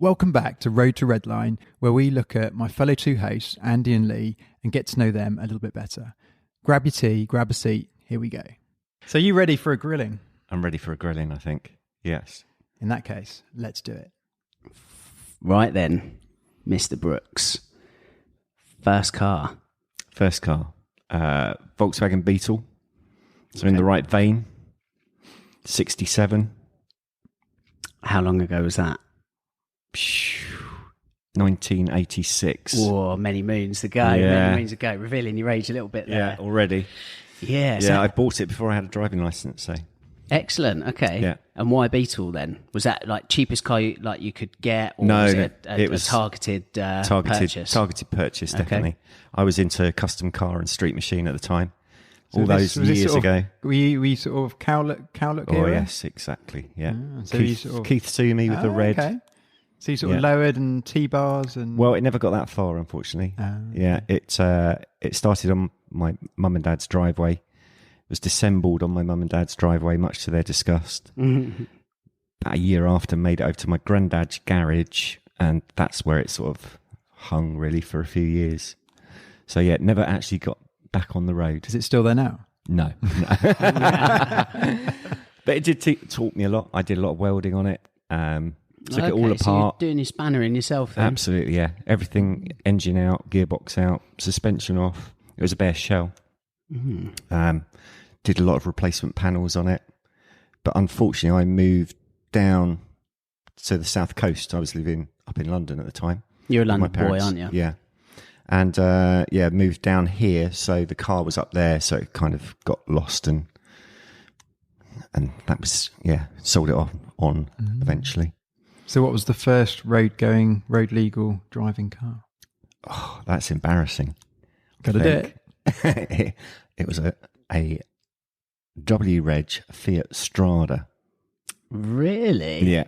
Welcome back to Road to Redline, where we look at my fellow two hosts, Andy and Lee, and get to know them a little bit better. Grab your tea, grab a seat, here we go. So you ready for a grilling? I'm ready for a grilling, I think. Yes. In that case, let's do it. Right then, Mr. Brookes. First car. Volkswagen Beetle. So in the right vein. 67. How long ago was that? 1986. Oh, many moons ago. Yeah. Many moons ago. Revealing your age a little bit there. Yeah, already. Yeah. Yeah, I bought it before I had a driving license. So Excellent. Okay. Yeah. And why Beetle then? Was that like cheapest car you could get? Or No, was it it was a targeted purchase? Targeted purchase, definitely. Okay. I was into custom car and street machine at the time. So all those years ago. Were you sort of cowlook Oh, era? yes, exactly. Yeah. So Keith Toomey with the red. Okay. So you sort of lowered and T-bars and... Well, it never got that far, unfortunately. Yeah, it started on my mum and dad's driveway. It was dissembled on my mum and dad's driveway, much to their disgust. About a year after, made it over to my granddad's garage, and that's where it sort of hung, really, for a few years. So, yeah, it never actually got back on the road. Is it still there now? No. But it did taught me a lot. I did a lot of welding on it. Took it all apart. So you're doing your spannering yourself then? Absolutely, yeah. Everything, engine out, gearbox out, suspension off. It was a bare shell. Did a lot of replacement panels on it. But unfortunately, I moved down to the south coast. I was living up in London at the time. You're a London boy, aren't you? Yeah. And, moved down here. So the car was up there. So it kind of got lost and that was, sold it off on eventually. So what was the first road legal driving car? Oh, that's embarrassing. Gotta do it. It was a W Reg Fiat Strada. Really? Yeah.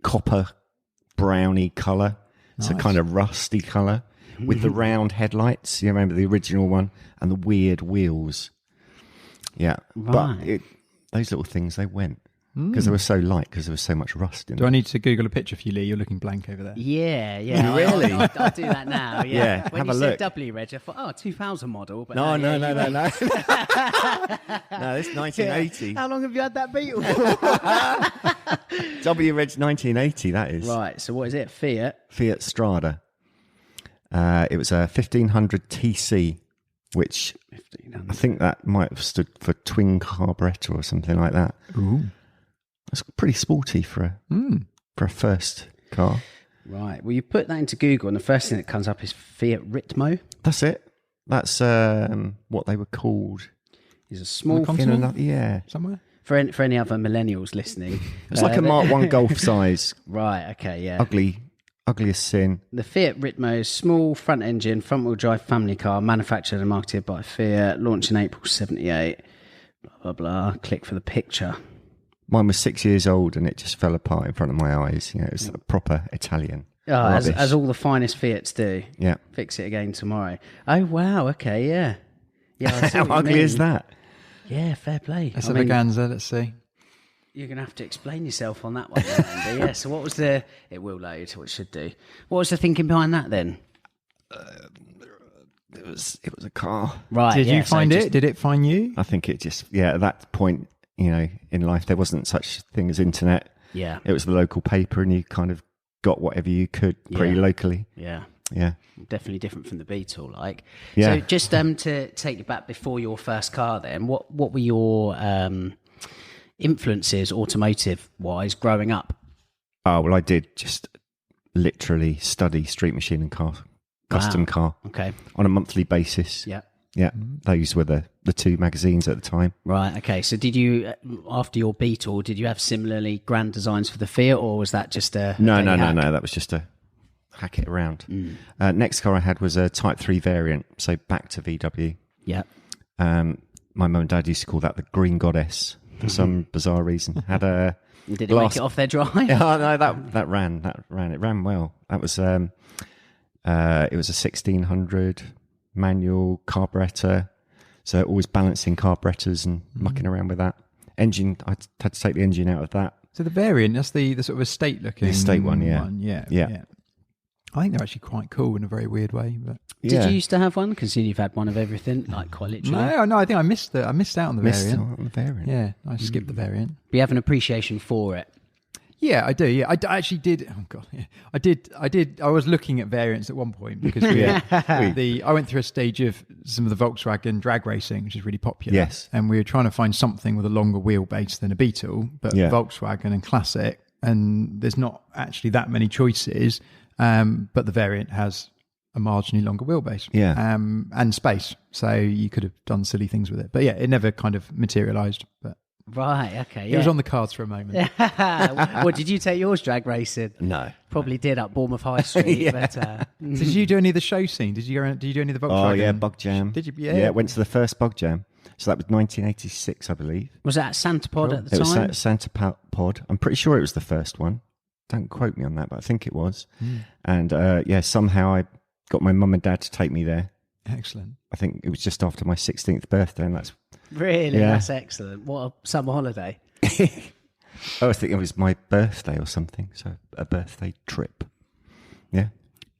Copper browny colour. It's a kind of rusty colour with the round headlights. You remember the original one? And the weird wheels. Yeah. Right. But those little things, they went. Because they were so light, because there was so much rust in them. Do I need to Google a picture for you, Lee? You're looking blank over there. Yeah. Really? I'll do that now. Yeah, when have you a said look. W Reg, I thought, 2000 model. But No. no. No, it's 1980. How long have you had that Beetle? W Reg 1980, that is. Right, so what is it? Fiat Strada. It was a 1500 TC, which 1500. I think that might have stood for twin carburettor or something like that. Ooh. That's pretty sporty for a first car. Right, well, you put that into Google, and the first thing that comes up is Fiat Ritmo. That's it. That's what they were called. It's a small somewhere. For any other millennials listening, It's like a Mark 1 Golf size. Right. Okay. Yeah. Ugly as sin. The Fiat Ritmo is small front engine, front wheel drive family car, manufactured and marketed by Fiat, launched in April '78. Blah blah blah. Click for the picture. Mine was 6 years old and it just fell apart in front of my eyes. You know, it was a proper Italian. Oh, as all the finest Fiats do. Yeah. Fix it again tomorrow. Oh wow. Okay. Yeah. Yeah. How ugly is that? Yeah. Fair play. Let's have a Ganza. Let's see. You're going to have to explain yourself on that one, then, Andy. Yeah, so what was it will load, what it should do. What was the thinking behind that then? It was a car. Right. Did you find it? Did it find you? I think it just, at that point, in life, there wasn't such thing as internet. Yeah. It was the local paper and you kind of got whatever you could pretty locally. Yeah. Yeah. Definitely different from the Beetle, like. Yeah. So just to take you back before your first car then, what were your influences automotive-wise growing up? Oh, well, I did just literally study street machine and custom car. Okay. On a monthly basis. Yeah. Yeah, those were the two magazines at the time. Right, okay. So did you, after your Beetle, did you have similarly grand designs for the Fiat, or was that just a No. That was just a hack it around. Next car I had was a Type 3 variant, so back to VW. Yeah. My mum and dad used to call that the Green Goddess, for some bizarre reason. Had a Did it make it off their drive? Oh no, that ran. It ran well. That was it was a 1600 manual carburettor, so always balancing carburettors and mucking around with that. Engine, I had to take the engine out of that. So the variant, that's the sort of estate looking. The estate one, yeah. Yeah. I think they're actually quite cool in a very weird way. But Did you used to have one? Considering you've had one of everything, like quite literally. No. I think I missed out on the variant. On the variant. Yeah, I skipped the variant. But you have an appreciation for it. Yeah, I do. Yeah, I actually did. Oh god, yeah, I did. I was looking at variants at one point because I went through a stage of some of the Volkswagen drag racing, which is really popular. Yes, and we were trying to find something with a longer wheelbase than a Beetle, but Volkswagen and Classic, and there's not actually that many choices. But the variant has a marginally longer wheelbase, and space, so you could have done silly things with it. But yeah, it never kind of materialised. But right, okay, it was on the cards for a moment. Well, did you take yours drag racing? No, probably did up Bournemouth High Street. But, so did you do any of the show scene? Did you do any of the Volkswagen? Oh yeah, Bug Jam. Did you? Yeah, went to the first Bug Jam. So that was 1986, I believe. Was that Santa Pod at the time? It was Santa Pod. I'm pretty sure it was the first one. Don't quote me on that, but I think it was. And somehow I got my mum and dad to take me there. Excellent. I think it was just after my 16th birthday, and that's that's excellent. What a summer holiday! I was thinking it was my birthday or something, so a birthday trip. Yeah.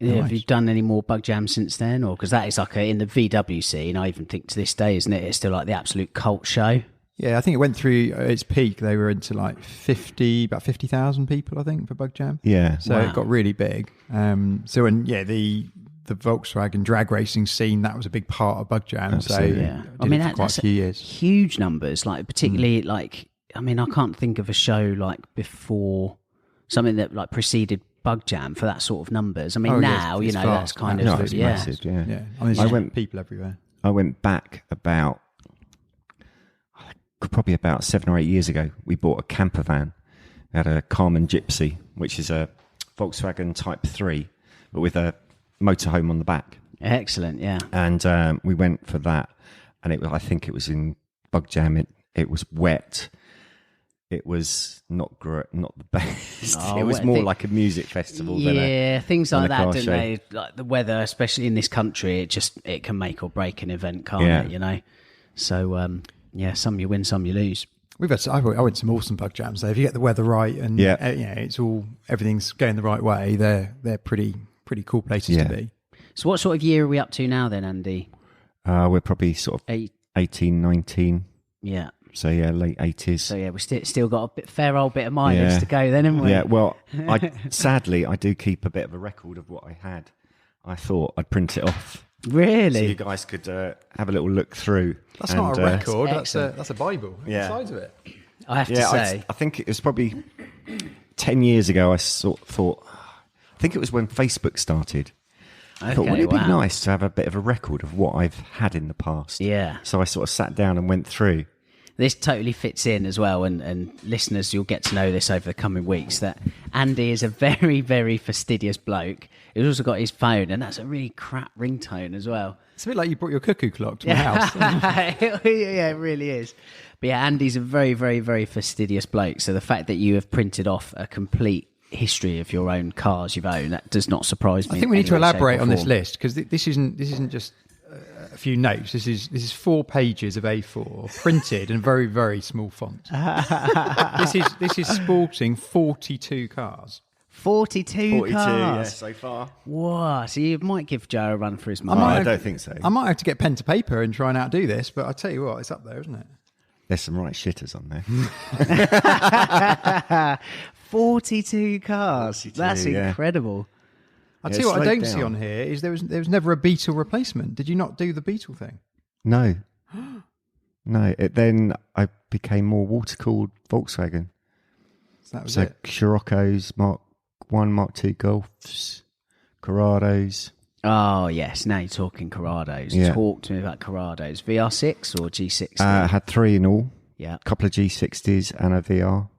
Yeah, nice. Have you done any more Bug Jams since then, or because that is like in the VW scene? I even think to this day, isn't it? It's still like the absolute cult show. Yeah, I think it went through its peak. They were into like about 50,000 people, I think, for Bug Jam. Yeah, so it got really big. The Volkswagen drag racing scene, that was a big part of Bug Jam. Absolutely. So yeah, I mean that's quite a few years. Huge numbers, like particularly like I mean I can't think of a show like before something that like preceded Bug Jam for that sort of numbers. I mean now it's that's kind of massive. Yeah. I mean, I went people everywhere. I went back about 7 or 8 years ago. We bought a camper van. We had a Carmen Gypsy, which is a Volkswagen Type 3, but with a motorhome on the back. Excellent, yeah. And we went for that, and I think it was in Bug Jam. It was wet. It was not great, not the best. It was more like a music festival. Yeah, things like that, don't they? Like the weather, especially in this country, it can make or break an event, can't it? You know. So some you win, some you lose. I went to some awesome Bug Jams. So if you get the weather right and everything's going the right way, they're pretty cool places to be. So what sort of year are we up to now then, Andy? We're probably sort of 18, 19. Yeah. So late 80s. So we still got a fair old bit of mileage to go then, haven't we? Yeah, well, sadly I do keep a bit of a record of what I had. I thought I'd print it off. Really? So you guys could have a little look through. That's not a record. That's a Bible. Yeah. Sides of it. I have to say. I think it was probably 10 years ago. I thought. I think it was when Facebook started. Okay, I thought, wouldn't it be nice to have a bit of a record of what I've had in the past? Yeah. So I sort of sat down and went through. This totally fits in as well, and listeners, you'll get to know this over the coming weeks, that Andy is a very, very fastidious bloke. He's also got his phone, and that's a really crap ringtone as well. It's a bit like you brought your cuckoo clock to my house. Yeah, it really is. But yeah, Andy's a very, very, very fastidious bloke, so the fact that you have printed off a complete history of your own cars you've owned, that does not surprise me. I think we need to elaborate on this list, because this isn't just a few notes. This is 4 pages of A4 printed in very, very small font. This is sporting 42 cars. 42 cars. Yeah, so far. Wow. So you might give Joe a run for his money. I don't think so. I might have to get pen to paper and try and outdo this, but I tell you what, it's up there, isn't it? There's some right shitters on there. 42 cars. 42, that's incredible. I'll tell you what I don't see on here is there was never a Beetle replacement. Did you not do the Beetle thing? No. No. Then I became more water-cooled Volkswagen. So that was it. Scirocco's, Mark 1, Mark 2 Golfs, Corrados. Oh, yes. Now you're talking Corrados. Yeah. Talk to me about Corrados. VR6 or G60? I had 3 in all. Yeah. A couple of G60s and a VR.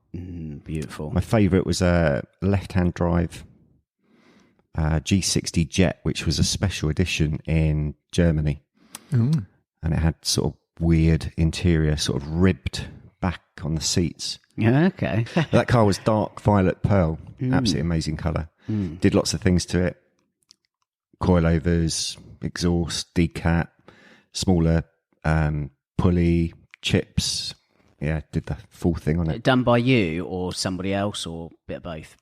Beautiful. My favourite was a left-hand drive G60 Jet, which was a special edition in Germany. And it had sort of weird interior, sort of ribbed back on the seats. Yeah, okay. That car was dark violet pearl, absolutely amazing colour. Did lots of things to it: coilovers, exhaust, decat, smaller pulley, chips. Yeah, did the full thing on it. Done by you or somebody else, or a bit of both?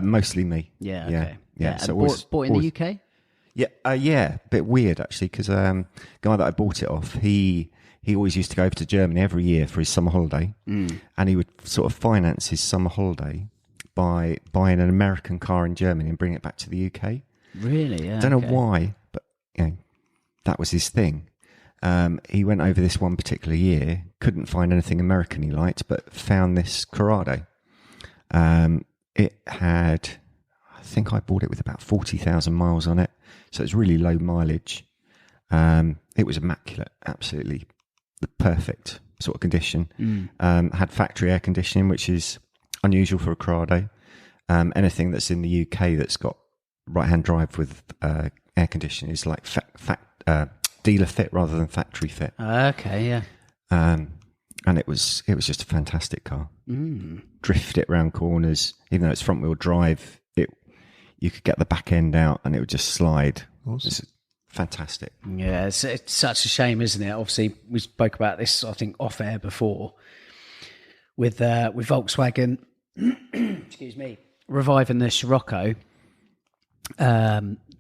Mostly me. Yeah, okay. Yeah. So bought in the UK? Yeah, a bit weird actually, because guy that I bought it off, he always used to go over to Germany every year for his summer holiday, and he would sort of finance his summer holiday by buying an American car in Germany and bring it back to the UK. Really? Yeah. Don't know why, but that was his thing. He went over this one particular year, couldn't find anything American he liked, but found this Corrado. It had, I think I bought it with about 40,000 miles on it, so it's really low mileage. It was immaculate, absolutely the perfect sort of condition. Had factory air conditioning, which is unusual for a Corrado. Anything that's in the UK that's got right-hand drive with air conditioning is like dealer fit rather than factory fit. Okay, yeah. And it was just a fantastic car. Drift it round corners, even though it's front wheel drive. You could get the back end out and it would just slide. Awesome. It's fantastic. Yeah, it's such a shame, isn't it? Obviously, we spoke about this, I think, off air before with Volkswagen. Excuse me, reviving the Scirocco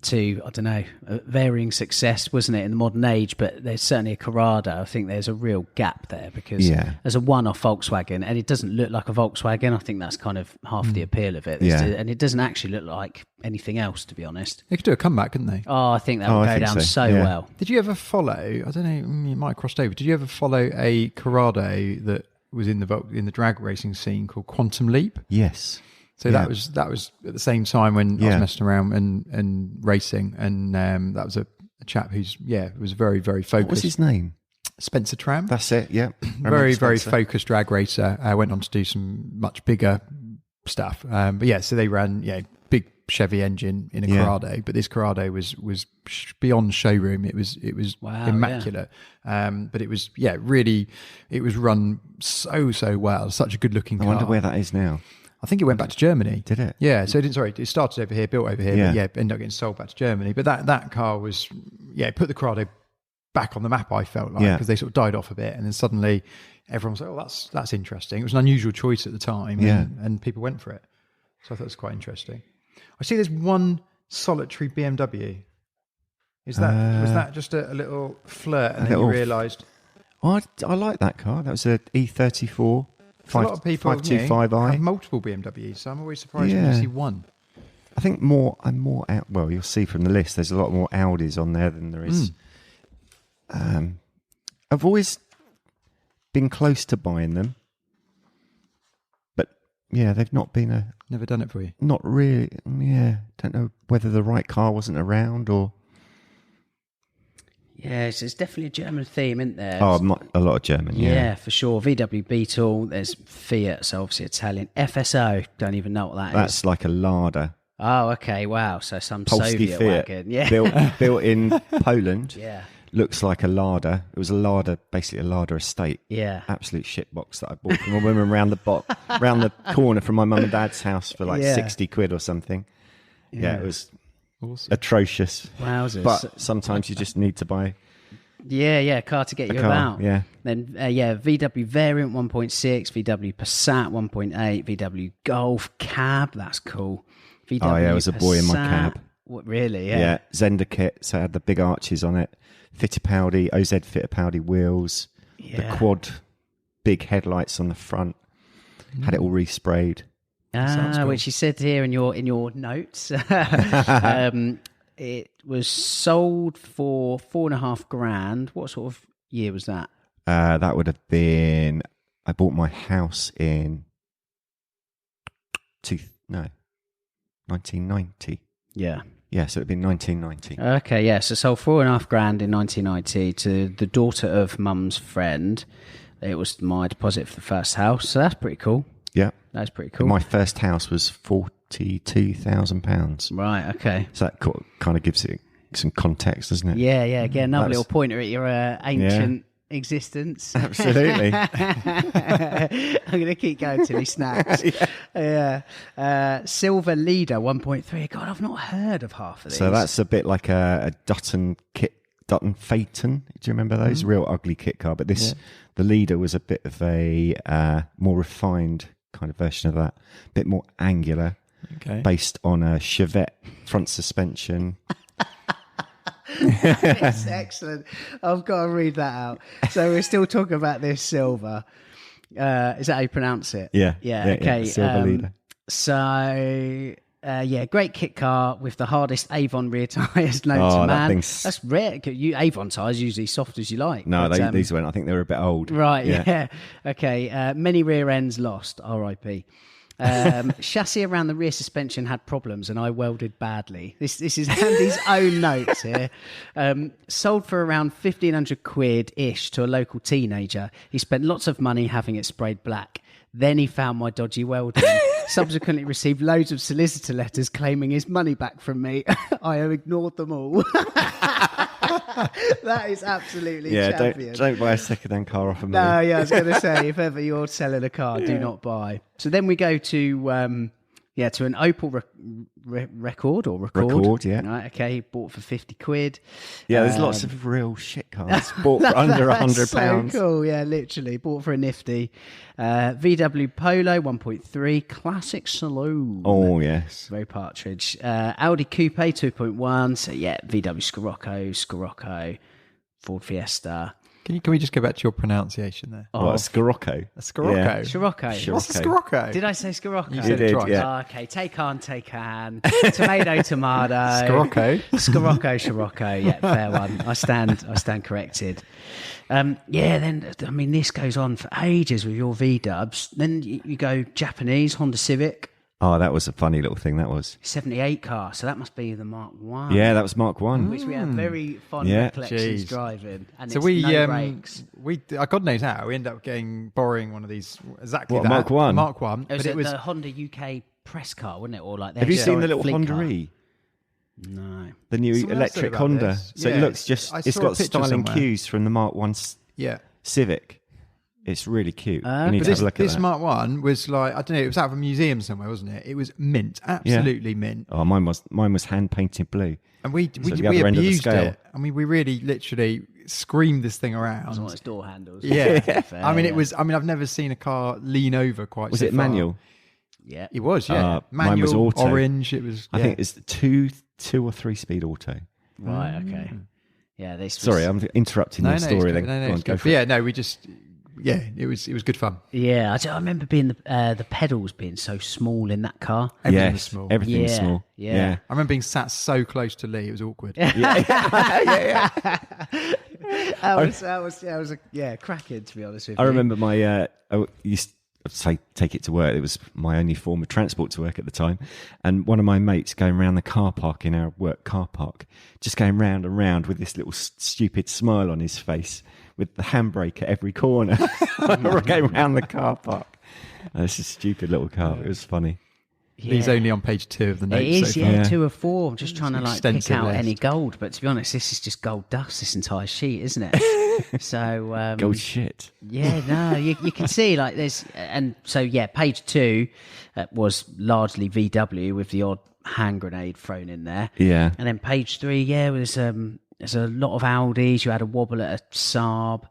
to, I don't know, varying success, wasn't it, in the modern age? But there's certainly a Corrado. I think there's a real gap there because as a one-off Volkswagen, and it doesn't look like a Volkswagen. I think that's kind of half the appeal of it. And it doesn't actually look like anything else, to be honest. They could do a comeback, couldn't they? Oh, I think that would go down so well. Did you ever follow, I don't know, you might have crossed over, did you ever follow a Corrado that was in the drag racing scene called Quantum Leap? Yes. So that was at the same time when I was messing around and racing, and that was a chap who's was very, very focused. What was his name? Spencer Tram. That's it. Yeah, very, very focused drag racer. Went on to do some much bigger stuff. But so they ran big Chevy engine in a Corrado, but this Corrado was beyond showroom. It was immaculate. But it was really, it was run so well. Such a good looking car. I wonder where that is now. I think it went back to Germany. Did it? Yeah. So it started over here, built over here, but ended up getting sold back to Germany. But that car was, it put the Corrado back on the map, I felt like, because they sort of died off a bit. And then suddenly everyone was like, oh, that's interesting. It was an unusual choice at the time. And people went for it. So I thought it was quite interesting. I see there's one solitary BMW. Was that just a little flirt and then you realised? I like that car. That was an E34. A lot of people 525i have multiple BMWs, so I'm always surprised when you see one. I think I'm more out. Well, you'll see from the list. There's a lot more Audis on there than there is. I've always been close to buying them, but they've not been never done it for you. Not really. Don't know whether the right car wasn't around or. Yes, it's definitely a German theme, isn't there? Oh, a lot of German, yeah, for sure. VW Beetle, there's Fiat, so obviously Italian. FSO, don't even know what that is. That's like a Lada. Oh, okay, wow. So some Polski Soviet Fiat, wagon. built in Poland. Yeah. Looks like a Lada. It was a Lada, basically a Lada estate. Yeah. Absolute shitbox that I bought from a woman round the corner from my mum and dad's house for like 60 quid or something. Yeah, it was... Awesome. Atrocious. Wowzers. But sometimes you just need to buy a car to get you about. Yeah. Then VW Variant 1.6, VW Passat 1.8, VW Golf Cab, that's cool. VW it was a boy in my cab. What, really? Yeah. Zender kit, so it had the big arches on it. Fittipaldi, OZ Fittipaldi wheels. The quad big headlights on the front. Had it all resprayed. Cool. Which you said here in your notes. It was sold for $4,500. What sort of year was that? That would have been. I bought my house in 1990. Yeah. Yeah, so it'd been 1990. Okay, yeah. So sold $4,500 in 1990 to the daughter of Mum's friend. It was my deposit for the first house, so that's pretty cool. Yeah. That's pretty cool. My first house was £42,000. Right, okay. So that kind of gives it some context, doesn't it? Yeah. Again, another little pointer at your ancient existence. Absolutely. I'm going to keep going till he snaps. Silver Leader 1.3. God, I've not heard of half of these. So that's a bit like a Dutton Phaeton. Do you remember those? Real ugly kit car. But this, the Leader was a bit of a more refined kind of version of that. A bit more angular. Okay. Based on a Chevette front suspension. It's excellent. I've got to read that out. So we're still talking about this silver. Is that how you pronounce it? Yeah. Okay. Silver Leader. So, great kit car with the hardest Avon rear tyres known to that man. thing's- That's rare. Avon tyres usually soft as you like. No, but, these weren't. I think they were a bit old. Right, yeah. Okay, many rear ends lost, RIP. Chassis around the rear suspension had problems and I welded badly. This is Andy's own notes here. Sold for around 1,500 quid-ish to a local teenager. He spent lots of money having it sprayed black. Then he found my dodgy welding. Subsequently received loads of solicitor letters claiming his money back from me. I have ignored them all. That is absolutely champion. Don't buy a second-hand car off of me. No, I was going to say, if ever you're selling a car, do not buy. So then we go to an Opel Record. Record, yeah. Right, okay, bought for 50 quid. Yeah, there's lots of real shit cars bought for under £100. So cool, yeah, literally. Bought for a nifty. VW Polo 1.3, classic saloon. Oh, yes. Very Partridge. Audi Coupe 2.1. So yeah, VW Scirocco, Ford Fiesta. Can we just go back to your pronunciation there? What, Scirocco? A Scirocco. Yeah. Scirocco. What's a Scirocco? Did I say Scirocco? You said did, it twice. yeah. Oh, okay, take on. Tomato. Scirocco. Scirocco. Yeah, fair one. I stand corrected. This goes on for ages with your V-dubs. Then you go Japanese, Honda Civic. Oh, that was a funny little thing, that was. 78 car, so that must be the Mark 1. Yeah, that was Mark 1. Which we have very fond Yeah. recollections Jeez. driving. And So it's no brakes. God knows how, we ended up borrowing one of these, exactly What, that. Mark 1? Mark 1. It was the Honda UK press car, wasn't it? Or like Have you seen the little fleet Honda car. E? No. The new Someone else said electric about Honda. this. So Yeah, it looks just, I it's saw a got picture styling somewhere. cues from the Mark 1 Yeah. Civic. It's really cute. You but need to have a look at This that. Mark 1 was like, I don't know, it was out of a museum somewhere, wasn't it? It was mint, absolutely mint. Oh, mine was hand painted blue. And we the other end of the abused scale. it. I mean, we really literally screamed this thing It was around. on its door handles. Yeah. Fair, I mean, yeah. I've never seen a car lean over quite Was so it far. manual? Yeah. It was, yeah. Mine Manual, was auto. orange. It was, I yeah. think it's two or three speed auto. Right, okay. Yeah, this was... Sorry, I'm interrupting your story. it's Then good. No, Go on, it's go good. for But it. yeah, no, it was good fun. Yeah, I remember being the pedals being so small in that car. Everything was Yes, small. everything was Yeah, small. yeah. I remember being sat so close to Lee, it was awkward. That was cracking, to be honest with you. I remember I used to say take it to work. It was my only form of transport to work at the time. And one of my mates going around the car park in our work car park, just going round and round with this little stupid smile on his face with the handbrake at every corner. Going around the car park. It's a stupid little car. It was funny. Yeah. He's only on page 2 of the notes. It is, so far. Yeah. 2 or 4. I'm just trying to pick extensive out list. any gold. But to be honest, this is just gold dust, this entire sheet, isn't it? So Gold shit. yeah, no, you can see like there's, and so yeah, page 2 was largely VW with the odd hand grenade thrown in there. Yeah. And then page 3, there's a lot of Audis. You had a wobble at a Saab.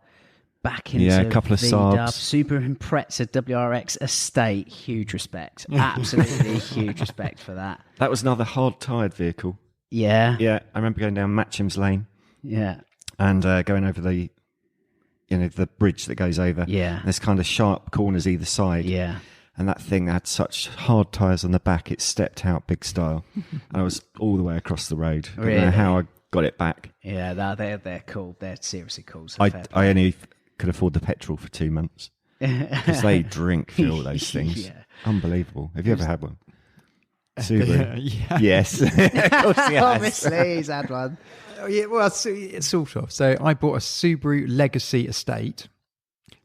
Back into Yeah, a couple of VW, Saabs. Super Impreza WRX estate. Huge respect. Absolutely huge respect for that. That was another hard-tired vehicle. Yeah. Yeah, I remember going down Matcham's Lane Yeah. and going over the bridge that goes over. Yeah. There's kind of sharp corners either side. Yeah. And that thing had such hard tyres on the back, it stepped out big style. And I was all the way across the road. I don't Really? know how I got it back. Yeah, they're cool. They're seriously cool. So I only could afford the petrol for 2 months because they drink fuel, those things. Yeah. Unbelievable. Have you ever had one? Subaru? Yeah. Yes. Of course he has. Obviously, he's had one. Oh, yeah, well, it's sort of. So I bought a Subaru Legacy Estate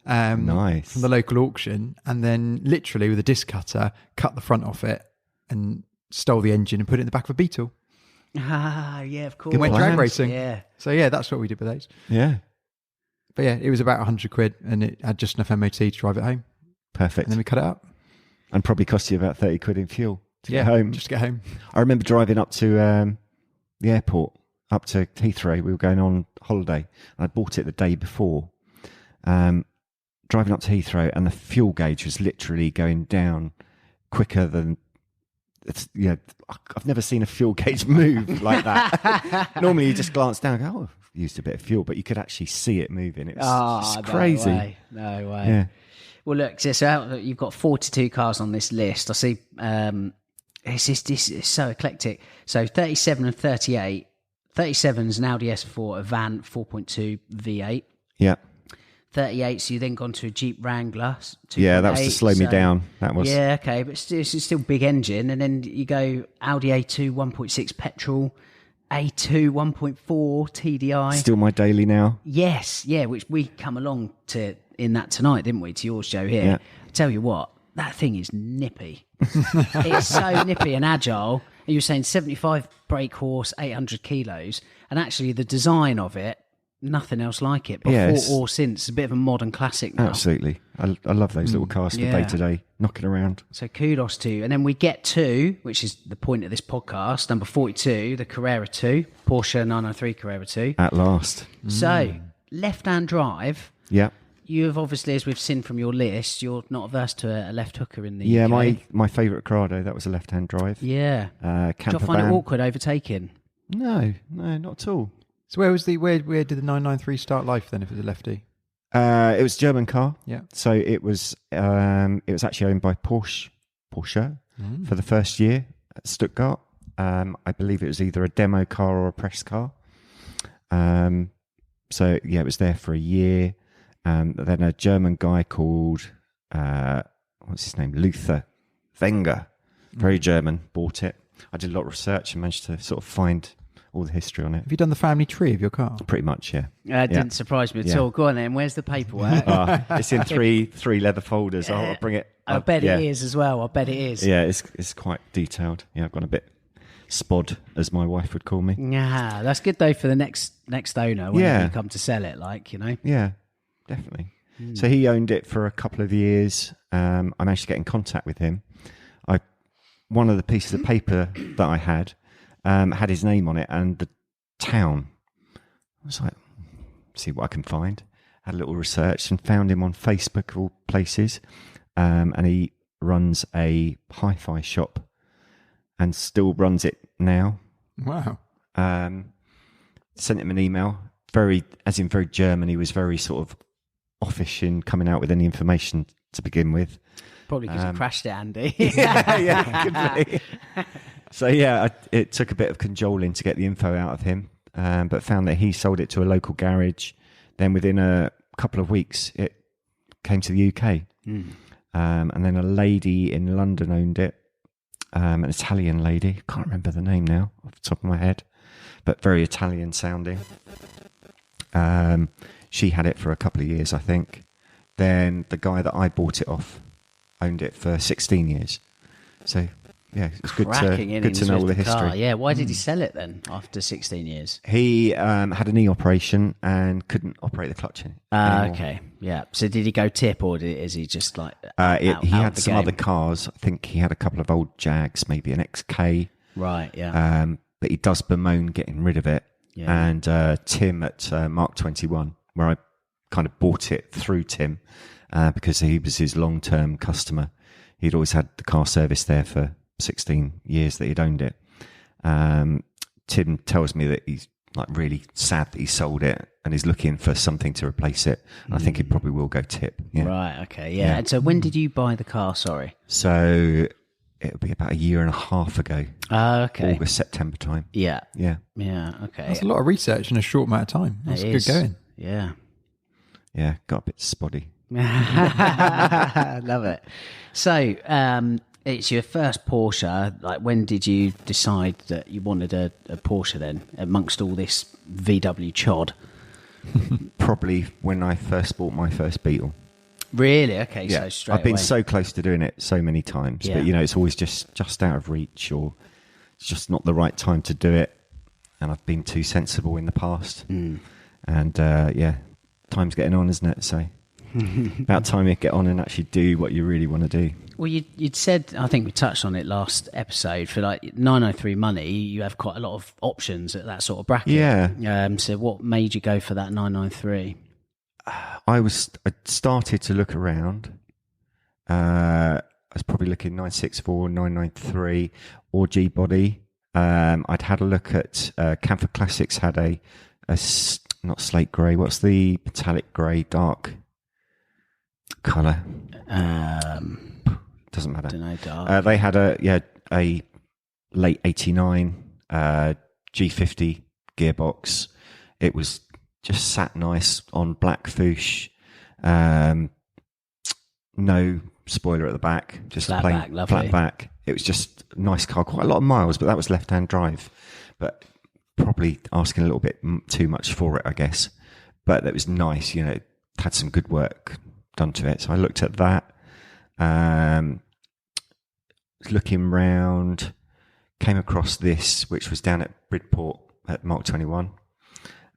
Nice. from the local auction, and then literally with a disc cutter, cut the front off it and stole the engine and put it in the back of a Beetle. Ah, yeah, of course. And went drag plans. racing. Yeah. So yeah, that's what we did with those. Yeah. But yeah, it was about 100 quid and it had just enough MOT to drive it home. Perfect. And then we cut it up. And probably cost you about 30 quid in fuel to Yeah, get home. just to get home. I remember driving up to the airport, up to Heathrow. We were going on holiday. I bought it the day before. Driving up to Heathrow, and the fuel gauge was literally going down quicker than... I've never seen a fuel gauge move like that. Normally you just glance down and go, oh, I've used a bit of fuel, but you could actually see it moving. It was just crazy. No way. Yeah. Well, look, so you've got 42 cars on this list. I see it's so eclectic. So 37 and 38. 37's an Audi S4 Avant 4.2 V8. Yeah. 38, so you then gone to a Jeep Wrangler. Yeah, that was to slow me down. That was. Yeah, okay, but it's still big engine. And then you go Audi A2 1.6 petrol, A2 1.4 TDI. Still my daily now. Yes, yeah, which we come along to in that tonight, didn't we, to your show here. Yeah. I tell you what, that thing is nippy. It's so nippy and agile. And you were saying 75 brake horse, 800 kilos. And actually the design of it, nothing else like it before or since. It's a bit of a modern classic now. Absolutely. I love those little cars for day to day, knocking around. So kudos to you. And then we get to, which is the point of this podcast, number 42, the Carrera 2, Porsche 993 Carrera 2. At last. So, left-hand drive. Yeah. You have obviously, as we've seen from your list, you're not averse to a left hooker in the Yeah, UK. my favourite Corrado, that was a left-hand drive. Yeah. Camper Did you find van. it awkward overtaking? No, not at all. So where did the 993 start life then if it was a lefty? It was a German car. Yeah. So it was actually owned by Porsche for the first year at Stuttgart. I believe it was either a demo car or a press car. So yeah, it was there for a year. Then a German guy called what's his name? Luther Wenger, very German, bought it. I did a lot of research and managed to sort of find all the history on it. Have you done the family tree of your car? Pretty much, yeah. Didn't surprise me at all. Go on then, where's the paperwork? It's in three leather folders. I'll bring it. I bet it is as well. I bet it is. Yeah, it's quite detailed. Yeah, I've gone a bit spod, as my wife would call me. Yeah, that's good though for the next owner when you come to sell it, like, you know. Yeah, definitely. So he owned it for a couple of years. I managed to get in contact with him. One of the pieces of paper that I had his name on it and the town. I was like, see what I can find. Had a little research and found him on Facebook of all places. And he runs a hi-fi shop and still runs it now. Wow. Sent him an email. Very German. He was very sort of offish in coming out with any information to begin with. Probably because you crashed it, Andy. yeah, could be. So yeah, it took a bit of cajoling to get the info out of him, but found that he sold it to a local garage. Then within a couple of weeks, it came to the UK. And then a lady in London owned it, an Italian lady. Can't remember the name now off the top of my head, but very Italian sounding. She had it for a couple of years, I think. Then the guy that I bought it off owned it for 16 years. So yeah, it's good to know all the history. Car. Yeah, why did he sell it then after 16 years? He had a knee operation and couldn't operate the clutch anymore. Okay, yeah. So did he go tip, or is he just like he had some other cars. I think he had a couple of old Jags, maybe an XK. Right, yeah. But he does bemoan getting rid of it. Yeah. And Tim at Mark 21, where I kind of bought it through Tim because he was his long-term customer. He'd always had the car service there for 16 years that he'd owned it. Tim tells me that he's like really sad that he sold it and he's looking for something to replace it. I think he probably will go tip. Yeah. Right, okay, yeah. And so when did you buy the car, sorry? So it'll be about a year and a half ago. Okay. August, September time. Yeah. Yeah. Yeah, okay. That's a lot of research in a short amount of time. That's good going. Yeah. Yeah, got a bit spotty. Love it. So, it's your first Porsche. Like, when did you decide that you wanted a Porsche then, amongst all this VW chod? Probably when I first bought my first Beetle. Really? Okay, yeah. so straight I've been away. so close to doing it so many times, but it's always just out of reach, or it's just not the right time to do it. And I've been too sensible in the past. And time's getting on, isn't it? So about time you get on and actually do what you really want to do. Well, you'd said, I think we touched on it last episode, for like 993 money, you have quite a lot of options at that sort of bracket. Yeah. So what made you go for that 993? I started to look around. I was probably looking 964, 993, or G body. I'd had a look at Camphor Classics had a not slate grey. What's the metallic grey dark colour? Doesn't matter. Don't know, dark. They had a late 89 G50 gearbox. It was just sat nice on black foosh. No spoiler at the back, just Flat plain back, lovely. flat back. It was just a nice car, quite a lot of miles, but that was left-hand drive. But probably asking a little bit too much for it, I guess. But it was nice, it had some good work done to it. So I looked at that. Looking round, came across this, which was down at Bridport at Mark 21.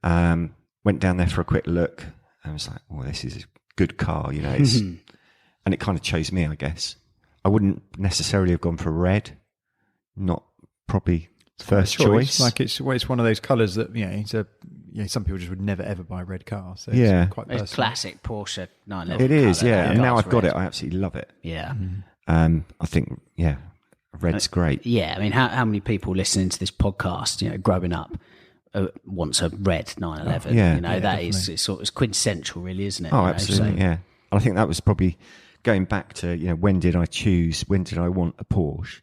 Went down there for a quick look and was like, "Oh, this is a good car," It's, and it kind of chose me, I guess. I wouldn't necessarily have gone for red, not probably first choice. Like it's one of those colours that some people just would never ever buy a red car. So Yeah. it's quite personal. It's classic Porsche 911. It is, colour. yeah. And now I've got red. it. I absolutely love it. Yeah. I think, red's great. Yeah, I mean, how many people listening to this podcast, growing up, wants a red 911? It's quintessential, really, isn't it? Oh, absolutely, yeah. And I think that was probably going back to, when did I want a Porsche?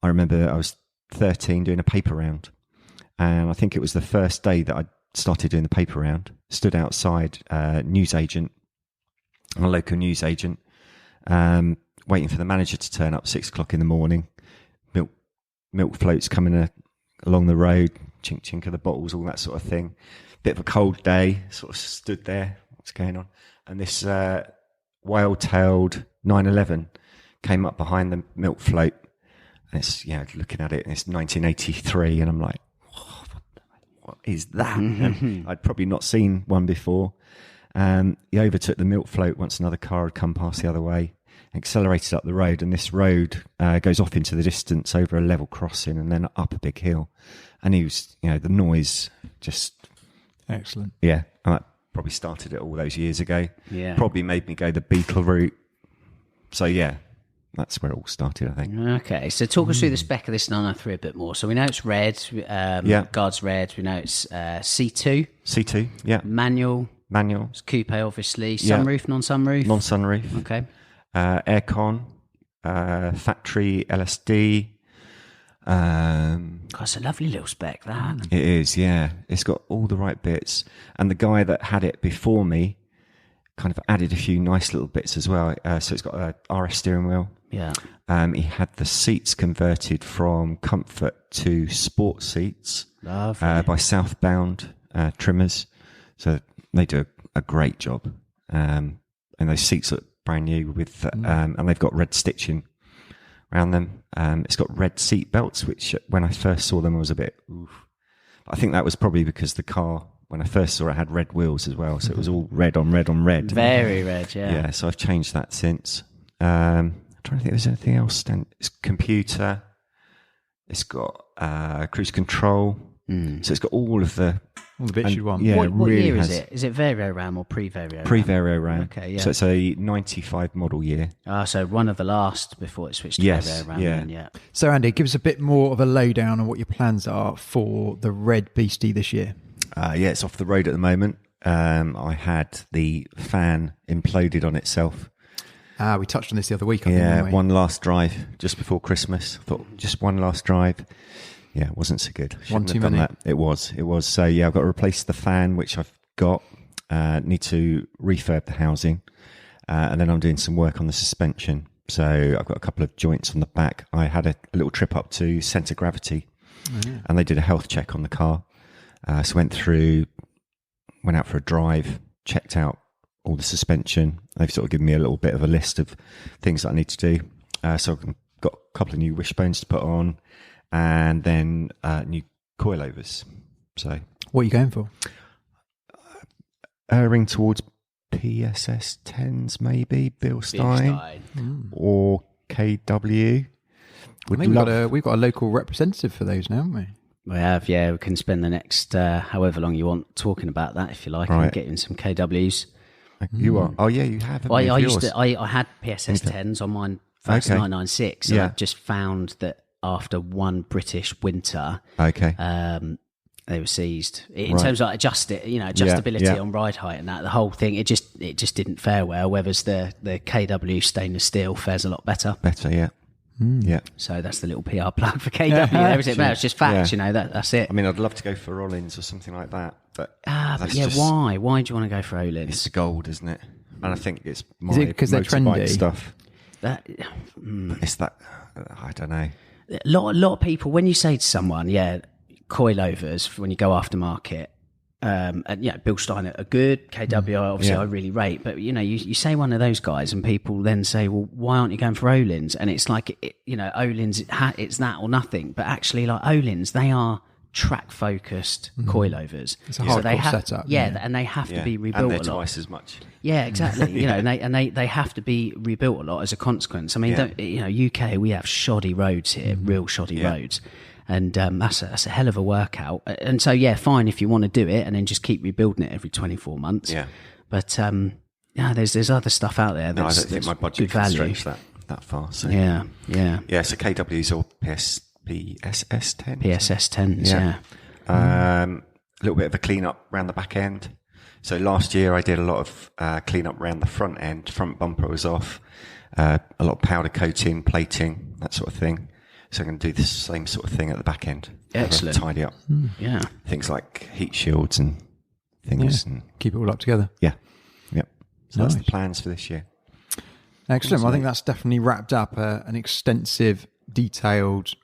I remember I was 13 doing a paper round. And I think it was the first day that I started doing the paper round. Stood outside a local newsagent, waiting for the manager to turn up 6 o'clock in the morning. Milk floats coming along the road, chink chink of the bottles, all that sort of thing. Bit of a cold day, sort of stood there. What's going on? And this wild-tailed 911 came up behind the milk float. And it's looking at it, and it's 1983, and I'm like, what is that? And I'd probably not seen one before. He overtook the milk float once another car had come past the other way, accelerated up the road, and this road goes off into the distance over a level crossing and then up a big hill. And he was, the noise just... Excellent. Yeah, and that probably started it all those years ago. Yeah. Probably made me go the Beetle route. So, yeah, that's where it all started, I think. Okay, so talk us through the spec of this 993 a bit more. So we know it's red, guard's red, we know it's C2. C2, yeah. Manual. It's coupe, obviously. Sunroof, non-sunroof? Non-sunroof. Okay. Aircon, factory LSD. It's a lovely little spec, that. It is, yeah. It's got all the right bits. And the guy that had it before me kind of added a few nice little bits as well. So it's got a RS steering wheel. Yeah. He had the seats converted from comfort to sport seats by Southbound trimmers. So they do a great job. And those seats look brand new with, and they've got red stitching around them. It's got red seat belts, which when I first saw them, I was a bit, oof. I think that was probably because the car, when I first saw it, had red wheels as well. So it was all red on red on red. Very red, yeah. Yeah, so I've changed that since. I'm trying to think if there's anything else. It's computer. It's got cruise control. So it's got all the bits you want. Yeah, what really year is it? Is it Vario RAM or pre-Vario RAM? Pre-Vario RAM. Okay, yeah. So it's a 95 model year. So one of the last before it switched to Vario RAM. Yeah. Then, yeah. So Andy, give us a bit more of a lowdown on what your plans are for the red beastie this year. It's off the road at the moment. I had the fan imploded on itself. We touched on this the other week, I think. Yeah, one last drive just before Christmas. I thought just one last drive. Yeah, it wasn't so good. One too many. It was. So yeah, I've got to replace the fan, which I've got. Need to refurb the housing, and then I'm doing some work on the suspension. So I've got a couple of joints on the back. I had a little trip up to Centre Gravity, and they did a health check on the car. So went out for a drive, checked out all the suspension. They've sort of given me a little bit of a list of things that I need to do. So I've got a couple of new wishbones to put on, and then new coilovers. So what are you going for? erring towards PSS 10s, maybe Bilstein or KW. I think we've got a local representative for those now, haven't we? We have, yeah. We can spend the next however long you want talking about that, if you like, and get in some KWs. You are? Oh, yeah, you have. Well, I had PSS 10s on mine first 996. And I just found that after one British winter, they were seized in terms of like adjustability on ride height and that. The whole thing, it just didn't fare well. Whereas the KW stainless steel fares a lot better. Yeah. Yeah. So that's the little PR plug for KW. It's just facts, that's it. I mean, I'd love to go for Rollins or something like that, but why? Why do you want to go for Öhlins? It's the gold, isn't it? And I think it's because they're trendy stuff. It's that I don't know. A lot of people, when you say to someone, coilovers when you go aftermarket, and Bilstein are good. KW, obviously, I really rate. But you say one of those guys, and people then say, "Well, why aren't you going for Öhlins?" And it's like, Öhlins, it's that or nothing. But actually, like Öhlins, they are track focused coilovers. It's a hardcore setup. And they have to be rebuilt. And they're a lot. twice as much. Yeah, exactly. And they have to be rebuilt a lot as a consequence. I mean, UK, we have shoddy roads here, real shoddy roads. And that's a hell of a workout. And so, fine if you want to do it and then just keep rebuilding it every 24 months. Yeah. But, there's other stuff out there that's I don't think my budget can stretch that far. So. Yeah. So KWs or PSS 10s. PSS 10s, A little bit of a clean up around the back end. So last year I did a lot of clean up around the front end. Front bumper was off. A lot of powder coating, plating, that sort of thing. So I'm going to do the same sort of thing at the back end. Excellent. Tidy up. Yeah. Things like heat shields and things. And keep it all up together. Yeah. Yep. So that's the plans for this year. Excellent. Well, I think that's definitely wrapped up an extensive, detailed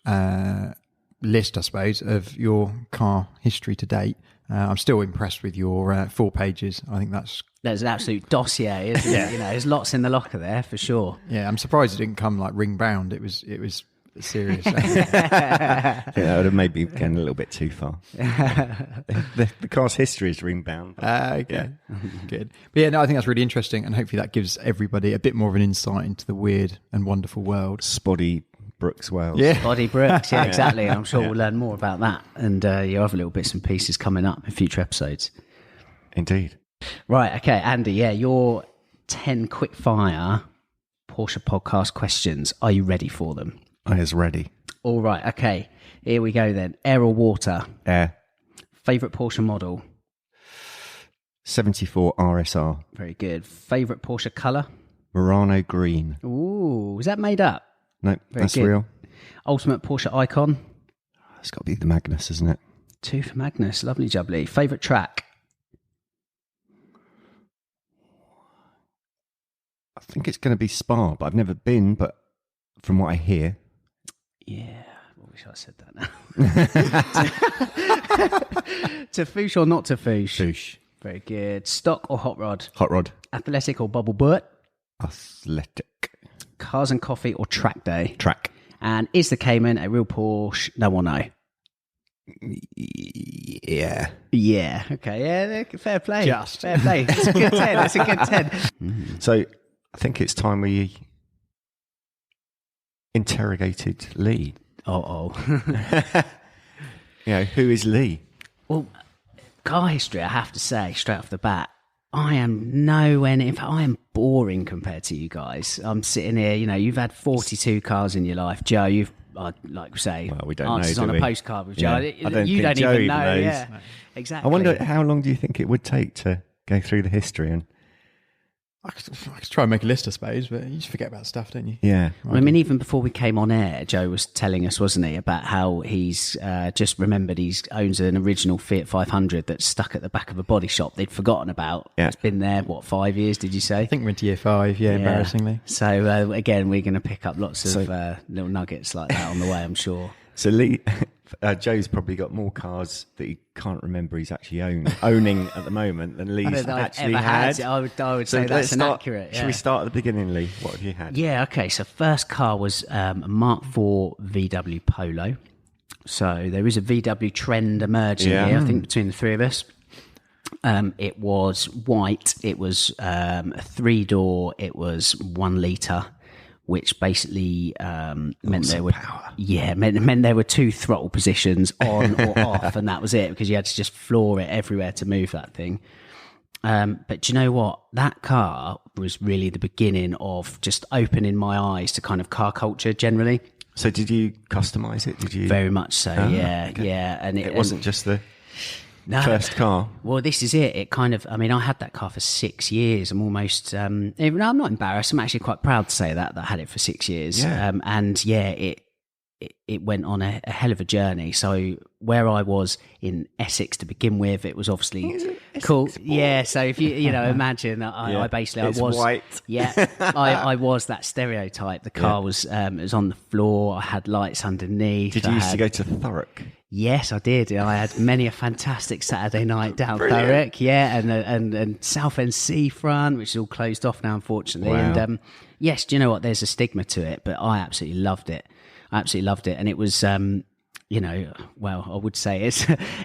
list, I suppose, of your car history to date. I'm still impressed with your 4 pages. I think that's an absolute dossier, isn't it? There's lots in the locker there for sure. Yeah, I'm surprised it didn't come like ring bound. It was serious. That would have maybe gone a little bit too far. The car's history is ring bound. Okay, good. But I think that's really interesting, and hopefully that gives everybody a bit more of an insight into the weird and wonderful world. Spotty Brookes Wales. Yeah. Spotty Brookes, exactly. I'm sure we'll learn more about that, and you have little bits and pieces coming up in future episodes. Indeed. Right, okay, Andy, your 10 quick fire Porsche podcast questions. Are you ready for them? I is ready. All right, okay. Here we go then. Air or water? Air. Favourite Porsche model? 74 RSR. Very good. Favourite Porsche colour? Murano green. Ooh, is that made up? No, that's good. Real. Ultimate Porsche icon? It's got to be the Magnus, isn't it? 2 for Magnus. Lovely jubbly. Favourite track? I think it's going to be Spa, but I've never been, but from what I hear... Yeah, I wish I said that now. To Foosh or not to Foosh? Foosh. Very good. Stock or hot rod? Hot rod. Athletic or bubble butt? Athletic. Cars and coffee or track day? Track. And is the Cayman a real Porsche? No or no? Yeah. Yeah. Okay. Yeah. Fair play. Just. Fair play. It's a good 10. That's a good 10. So I think it's time we interrogated Lee. Oh. Who is Lee? Well, car history, I have to say, straight off the bat, I am nowhere near. In fact, I am boring compared to you guys. I'm sitting here, you've had 42 cars in your life. Joe, you've, like we say, well, we don't answers know, on a postcard with Joe. Yeah. You don't Joe even know. knows. Yeah, exactly. I wonder how long do you think it would take to go through the history and... I could try and make a list, I suppose, but you just forget about stuff, don't you? Yeah. Well, I mean, even before we came on air, Joe was telling us, wasn't he, about how he's just remembered he owns an original Fiat 500 that's stuck at the back of a body shop they'd forgotten about. Yeah. It's been there, 5 years, did you say? I think we're into year 5, embarrassingly. So, again, we're going to pick up lots of little nuggets like that on the way, I'm sure. So Lee, Joe's probably got more cars that he can't remember he's actually owning at the moment than Lee's actually had. I would say that's inaccurate. Should we start at the beginning, Lee? What have you had? Yeah, okay. So first car was a Mark IV Vw Polo. So there is a VW trend emerging here, I think, between the three of us. It was white. It was a 3-door. It was 1 litre, which basically meant there were power. meant there were 2 throttle positions on or off, and that was it, because you had to just floor it everywhere to move that thing. But do you know what? That car was really the beginning of just opening my eyes to kind of car culture generally. So did you customise it? Did you? Very much so, yeah. And it wasn't just the first car. Well, this is it. It kind of, I mean, I had that car for 6 years. I'm almost, I'm not embarrassed. I'm actually quite proud to say that I had it for 6 years. Yeah. It went on a hell of a journey. So where I was in Essex to begin with, it was obviously cool. Yeah. So if you imagine, I was white. Yeah. I was that stereotype. The car was, it was on the floor. I had lights underneath. Did you used to go to Thurrock? Yes, I did. I had many a fantastic Saturday night down Thurrock, and Southend Seafront, which is all closed off now, unfortunately. Wow. And yes, do you know what? There's a stigma to it, but I absolutely loved it. And it was, I would say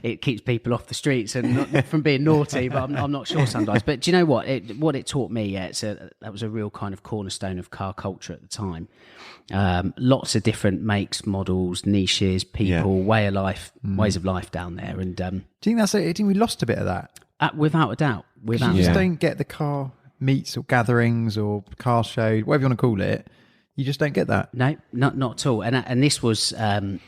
it keeps people off the streets and not from being naughty, but I'm not sure sometimes. But do you know what? What it taught me, that was a real kind of cornerstone of car culture at the time. Lots of different makes, models, niches, people, ways of life down there. And do you think that's it? I think we lost a bit of that? Without a doubt. You just don't get the car meets or gatherings or car show, whatever you want to call it. You just don't get that. No, not at all. And this was, I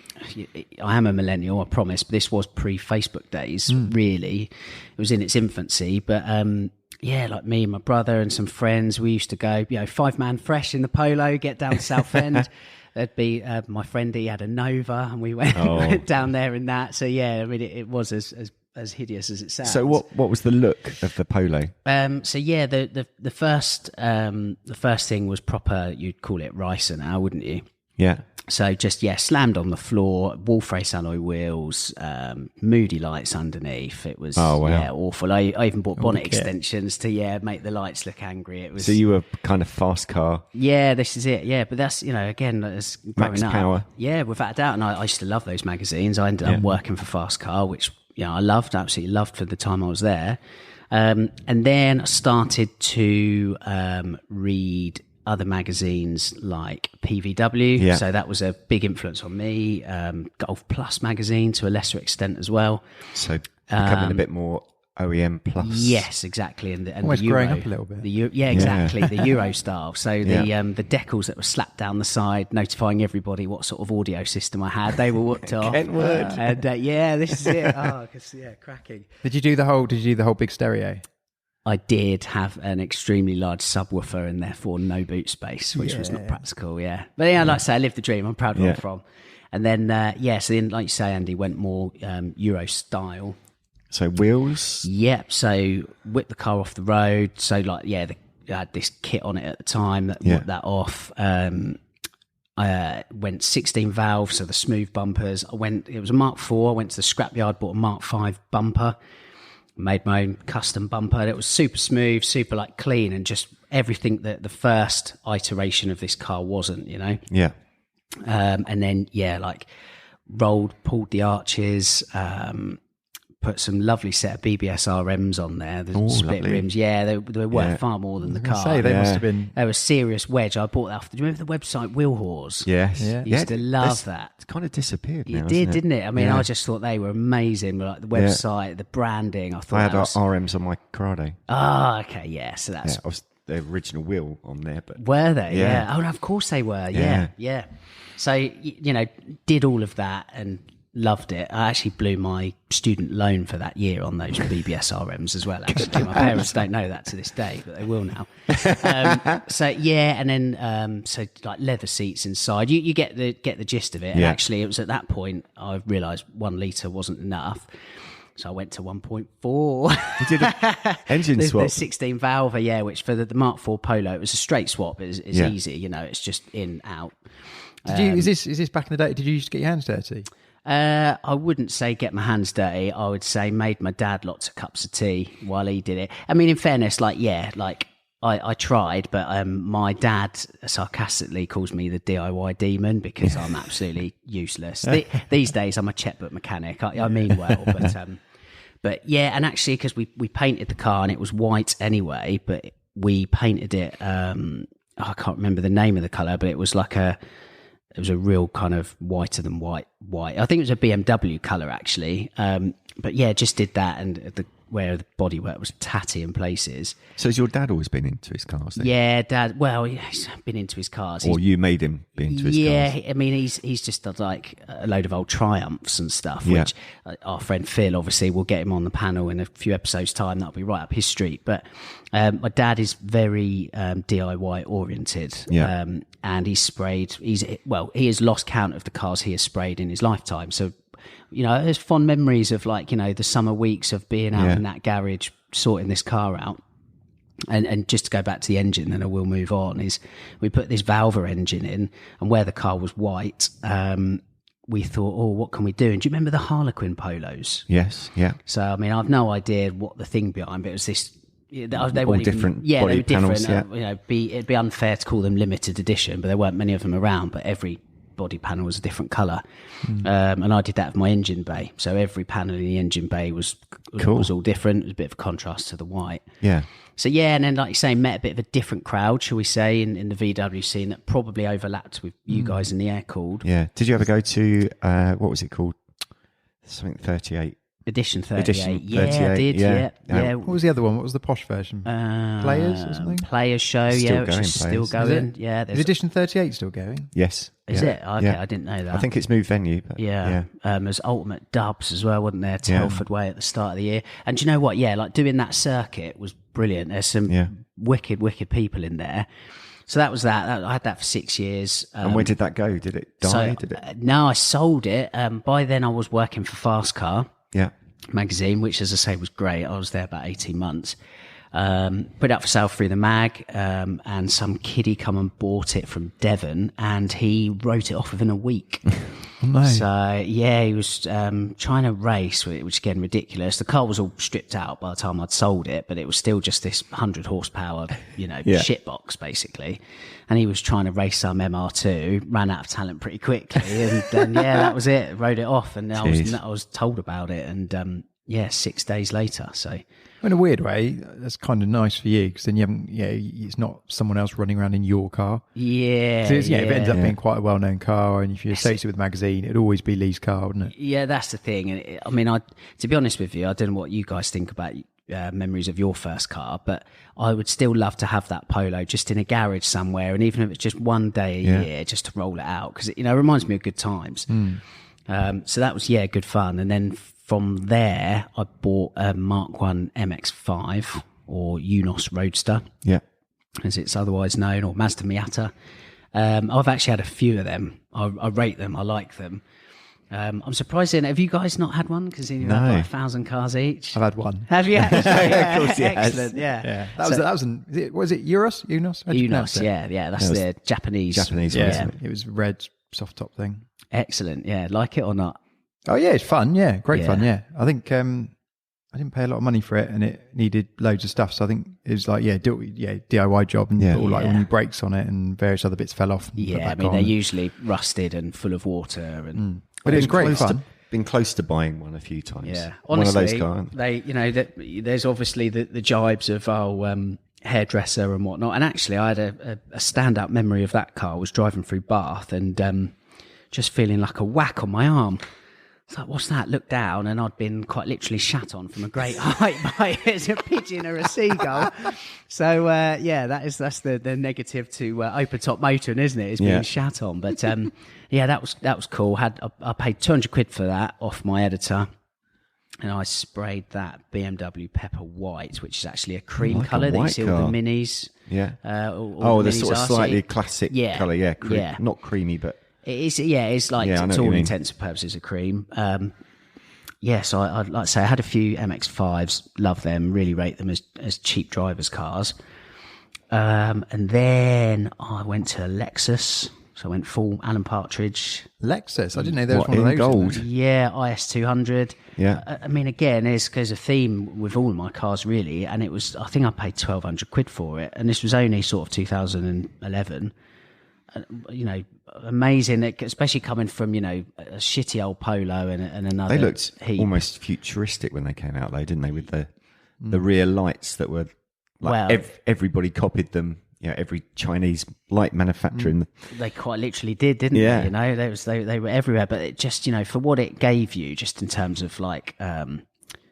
am a millennial, I promise, but this was pre-Facebook days, really. It was in its infancy. But like me and my brother and some friends, we used to go, 5-man fresh in the Polo, get down to Southend. There'd be my friend, he had a Nova, and we went down there in that. So, yeah, I mean, it was as hideous as it sounds. So what was the look of the Polo? The first thing was proper, you'd call it Ricer now, wouldn't you? Yeah. So just, slammed on the floor, wolf race alloy wheels, moody lights underneath. It was awful. I even bought bonnet extensions to make the lights look angry. It was. So you were kind of fast car. Yeah, this is it. Yeah, but that's, again, as growing Max up. Power. Yeah, without a doubt. And I used to love those magazines. I ended up working for Fast Car, which I absolutely loved for the time I was there. And then I started to read other magazines like PVW. Yeah. So that was a big influence on me. Golf Plus magazine to a lesser extent as well. So becoming a bit more OEM Plus. Yes, exactly. And almost the Euro, growing up a little bit. Exactly. The Euro style. So the decals that were slapped down the side, notifying everybody what sort of audio system I had, they were whooped off. Kentwood. And this is it. Cracking. Did you do the whole big stereo? I did have an extremely large subwoofer and therefore no boot space, which was not practical. Yeah, but like I say, I lived the dream. I'm proud of where I'm from. And then so then, like you say, Andy, went more Euro style. So wheels? Yep. So whipped the car off the road. So I had this kit on it at the time that whipped that off. I went 16 valve, so the smooth bumpers. It was a Mark IV. I went to the scrapyard, bought a Mark V bumper, made my own custom bumper. It was super smooth, super clean, and just everything that the first iteration of this car wasn't, Yeah. And then, pulled the arches, put some lovely set of BBS RMs on there, the split rims. Yeah, they were worth far more than the car. They must have been. They were a serious wedge. I bought that off. Do you remember the website Wheel Whores? Yes. Yeah. Used to love that. It's kind of disappeared now, didn't it? I mean, I just thought they were amazing. The website, the branding. I had RMs on my Corrado. Oh, okay, yeah. So that's... I was the original wheel on there. But were they? Yeah. Oh, of course they were. Yeah. So, did all of that and loved it. I actually blew my student loan for that year on those BBS RMs as well, actually. My parents don't know that to this day, but they will now. And then leather seats inside. You get the gist of it. And actually, it was at that point I realised 1 litre wasn't enough. So I went to 1.4. You did an engine swap? The 16 valve, which for the Mark IV Polo, it was a straight swap. It's easy, it's just in, out. Is this back in the day? Did you used to get your hands dirty? I wouldn't say get my hands dirty. I would say made my dad lots of cups of tea while he did it. I mean, in fairness, I tried, but my dad sarcastically calls me the DIY demon because I'm absolutely useless. These days, I'm a checkbook mechanic. I mean well, But yeah, and actually, because we painted the car and it was white anyway, but we painted it. I can't remember the name of the color, but it was a real kind of whiter than white. I think it was a BMW color actually. But yeah, just did that, and where the bodywork was tatty in places. So has your dad always been into his cars then? Yeah, Dad. Well, he's been into his cars. Or you made him be into his cars? Yeah, I mean, he's just done like a load of old Triumphs and stuff, which our friend Phil, obviously, we'll get him on the panel in a few episodes' time. That'll be right up his street. But my dad is very DIY oriented. Yeah. And he's sprayed, he has lost count of the cars he has sprayed in his lifetime. So, there's fond memories of the summer weeks of being out in that garage sorting this car out. And just to go back to the engine, then I will move on, is we put this Valva engine in, and where the car was white, we thought, what can we do? And do you remember the Harlequin Polos? Yes, yeah. So, I mean, I've no idea what the thing behind, but it was this... They all weren't different even, body they were panels, different. It'd be unfair to call them limited edition, but there weren't many of them around, but every body panel was a different colour. And I did that with my engine bay. So every panel in the engine bay was all different. It was a bit of a contrast to the white. Yeah. So yeah, and then like you say, met a bit of a different crowd, shall we say, in the VW scene that probably overlapped with you guys in the air cooled. Yeah. Did you ever go to, what was it called? Something 38. Edition 38. Edition Yeah, 38, I did. Yeah. What was the other one? What was the posh version? Players or something? Players show, Still which going, is still Players. going. Yeah. Is Edition 38 still going? Yes. Is it? Okay, I didn't know that. I think it's moved venue. But yeah. There's Ultimate Dubs as well, wasn't there? Telford Way at the start of the year. And do you know what? Yeah, like doing that circuit was brilliant. There's some wicked people in there. So that was that. I had that for 6 years. And where did that go? Did it die? No, I sold it. By then I was working for Fast Car. Yeah. Magazine, which, as I say, was great. I was there about 18 months. Put it up for sale through the mag, and some kiddie come and bought it from Devon, and he wrote it off within a week. Oh, no. So yeah, he was trying to race, which again ridiculous. The car was all stripped out by the time I'd sold it, but it was still just this 100 horsepower, shitbox basically. And he was trying to race some MR2, ran out of talent pretty quickly, and then that was it. Wrote it off, and I was told about it, and 6 days later. So in a weird way, that's kind of nice for you, because then you haven't, it's not someone else running around in your car. Yeah. So if it ends up being quite a well-known car, and if you associate with the magazine, it'd always be Lee's car, wouldn't it? Yeah, that's the thing. And I mean, to be honest with you, I don't know what you guys think about memories of your first car, but I would still love to have that Polo just in a garage somewhere, and even if it's just one day a year, just to roll it out, because it reminds me of good times. So that was good fun. And then from there, I bought a Mark 1 MX-5, or Unos Roadster, as it's otherwise known, or Mazda Miata. I've actually had a few of them. I rate them. I like them. I'm surprised. Have you guys not had one? Because you've had like 1,000 cars each. I've had one. Have you? Of course, yes. Excellent. Yeah. That was it Unos? Unos. Yeah. That's the Japanese. Yeah. It was red soft top thing. Excellent. Yeah. Like it or not? Oh yeah, it's fun. Yeah, great fun. Yeah, I think I didn't pay a lot of money for it, and it needed loads of stuff. So I think it was like DIY job, and all like new brakes on it, and various other bits fell off. Yeah, I mean they're usually rusted and full of water, and but it was great fun. Been close to buying one a few times. Yeah, honestly, one of those cars. There's obviously the jibes of hairdresser and whatnot, and actually I had a standout memory of that car. I was driving through Bath and just feeling like a whack on my arm. It's like, what's that? Look down, and I'd been quite literally shat on from a great height by a pigeon or a seagull. So that's the negative to open top motoring, isn't it? It's being shat on. But that was cool. I paid 200 quid for that off my editor, and I sprayed that BMW Pepper White, which is actually a cream colour that you see all the minis. Yeah. The the sort of slightly classic colour. Yeah, not creamy, but. It is, it's like, to all intents and purposes, a cream. So I'd like to say I had a few MX-5s, love them, really rate them as cheap drivers' cars. And then I went to Lexus, so I went full Alan Partridge. Lexus? I didn't know there was one of those. Gold? Yeah, IS200. Yeah. I mean, again, there's a theme with all of my cars, really, and I think I paid 1,200 quid for it, and this was only sort of 2011. you know, amazing, especially coming from, you know, a shitty old Polo and another. They looked heap. almost futuristic when they came out, though, didn't they? With the rear lights that were like everybody copied them. You know, every Chinese light manufacturer. They quite literally did, didn't they? You know, they were everywhere. But it just, you know, for what it gave you, just in terms of like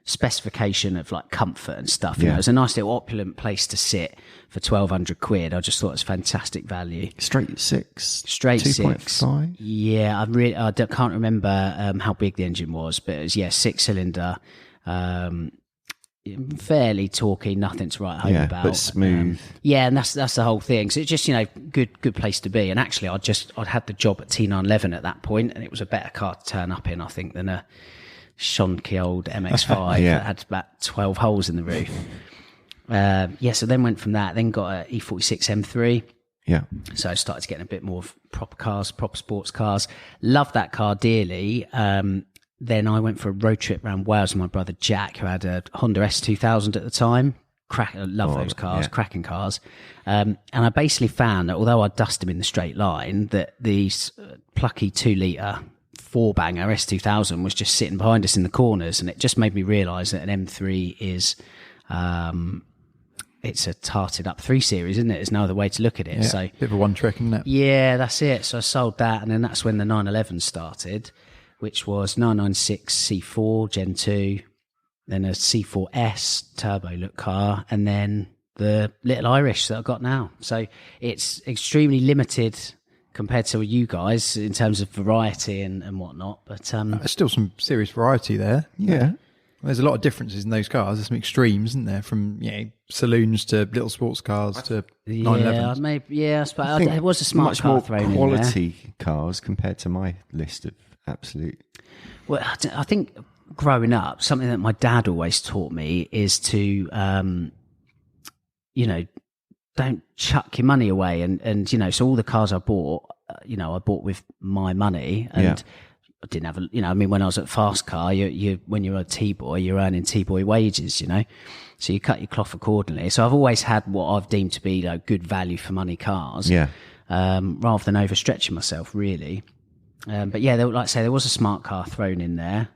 specification of like comfort and stuff. You know, it was a nice little opulent place to sit for £1,200. I just thought it was fantastic value. Straight six, 2.5. Yeah, I can't remember how big the engine was, but it was 6-cylinder. Fairly talky, nothing to write home about, but smooth. And that's the whole thing. So it's just, you know, good place to be. And actually, I'd had the job at T911 at that point, and it was a better car to turn up in, I think, than a shonky old MX-5 that had about 12 holes in the roof. So then went from that, then got a E46 M3. Yeah. So I started getting a bit more of proper sports cars. Loved that car dearly. Then I went for a road trip around Wales with my brother Jack, who had a Honda S2000 at the time. I love those cars, cracking cars. And I basically found that although I'd dust them in the straight line, that the plucky 2-litre 4-banger S2000 was just sitting behind us in the corners. And it just made me realise that an M3 is... it's a tarted up 3 Series, isn't it? There's no other way to look at it. Yeah, so bit of a one trick, isn't it? Yeah, that's it. So I sold that, and then that's when the 911 started, which was 996 C4 Gen 2, then a C4S turbo look car, and then the little Irish that I've got now. So it's extremely limited compared to you guys in terms of variety and whatnot. But there's still some serious variety there. Yeah. There's a lot of differences in those cars. There's some extremes, isn't there? From saloons to little sports cars to 911s. I suppose it was a smart much car more thrown in there. quality cars compared to my list of absolute. Well, I think growing up, something that my dad always taught me is to, don't chuck your money away. And so all the cars I bought, I bought with my money. And I didn't have when I was at Fast Car, when you're a T-boy, you're earning T-boy wages, so you cut your cloth accordingly. So I've always had what I've deemed to be good value for money cars, rather than overstretching myself, really. But like I say, there was a smart car thrown in there,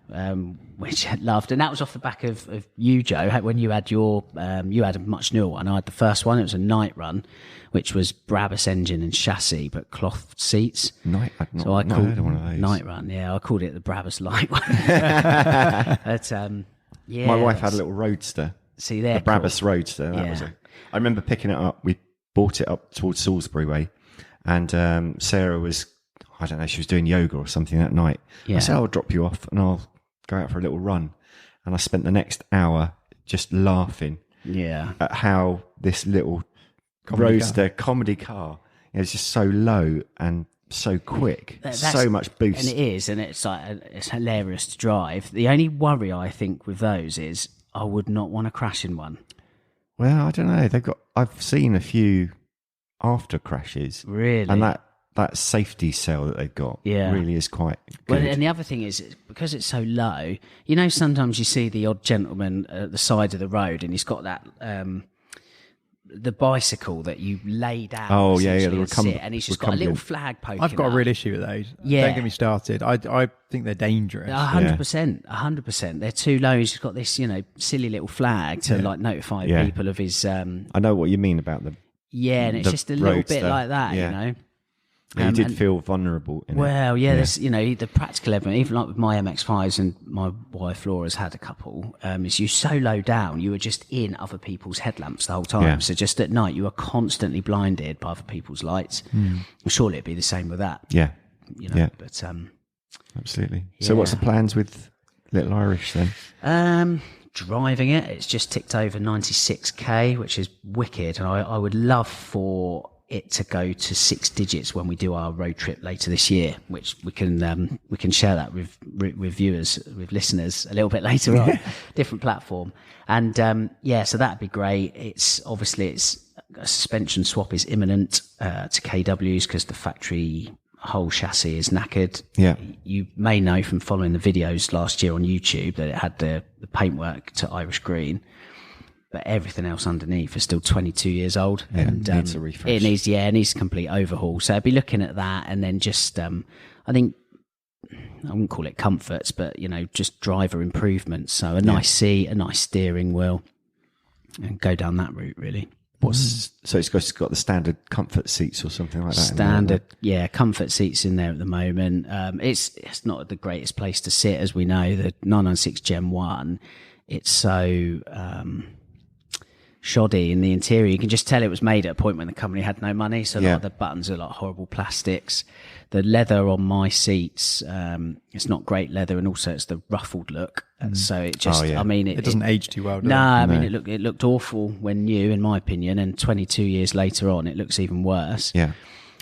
which I loved, and that was off the back of you, Joe. When you had you had a much newer one. I had the first one. It was a night run, which was Brabus engine and chassis, but cloth seats. I called one of those. Night run. Yeah, I called it the Brabus light one. But my wife had a little Roadster. See there, the Brabus Roadster. That was I remember picking it up. We bought it up towards Salisbury way, and Sarah was. I don't know, she was doing yoga or something that night. I said, I'll drop you off and I'll go out for a little run. And I spent the next hour just laughing at how this little comedy car is just so low and so quick. So much boost. And it is, and it's hilarious to drive. The only worry I think with those is I would not want to crash in one. Well, I don't know. I've seen a few after crashes. Really? And that safety cell that they've got really is quite good. Well, and the other thing is, because it's so low, sometimes you see the odd gentleman at the side of the road and he's got that, the bicycle that you lay down. Oh, and he's just got a little flag poking I've got up. a real issue with those. Yeah. Don't get me started. I think they're dangerous. 100%. They're too low. He's got this, silly little flag to notify people of his... I know what you mean about them. Yeah, and it's just a little bit like that, You did feel vulnerable in it. There's, the practical element, even like with my MX-5s, and my wife Laura's had a couple, is you're so low down, you were just in other people's headlamps the whole time. Yeah. So just at night, you were constantly blinded by other people's lights. Surely it'd be the same with that. Yeah. But absolutely. Yeah. So what's the plans with Little Irish then? Driving it's just ticked over 96k, which is wicked. And I would love for it to go to 6 digits when we do our road trip later this year, which we can share that with viewers, with listeners a little bit later on, different platform. And so that'd be great. It's a suspension swap is imminent to KWs because the factory whole chassis is knackered. Yeah, you may know from following the videos last year on YouTube that it had the paintwork to Irish green. but everything else underneath is still 22 years old. Yeah, and needs a refresh. It needs a complete overhaul. So I'd be looking at that, and then just, I think, I wouldn't call it comforts, but, just driver improvements. So a nice seat, a nice steering wheel, and go down that route, really. So it's got the standard comfort seats or something like that? Standard, comfort seats in there at the moment. It's not the greatest place to sit, as we know. The 996 Gen 1, it's so shoddy in the interior. You can just tell it was made at a point when the company had no money. So a lot of the buttons are like horrible plastics. The leather on my seats, it's not great leather, and also it's the ruffled look. So it just, it doesn't age too well, does it? No, I mean, it looked awful when new, in my opinion, and 22 years later on, it looks even worse. Yeah.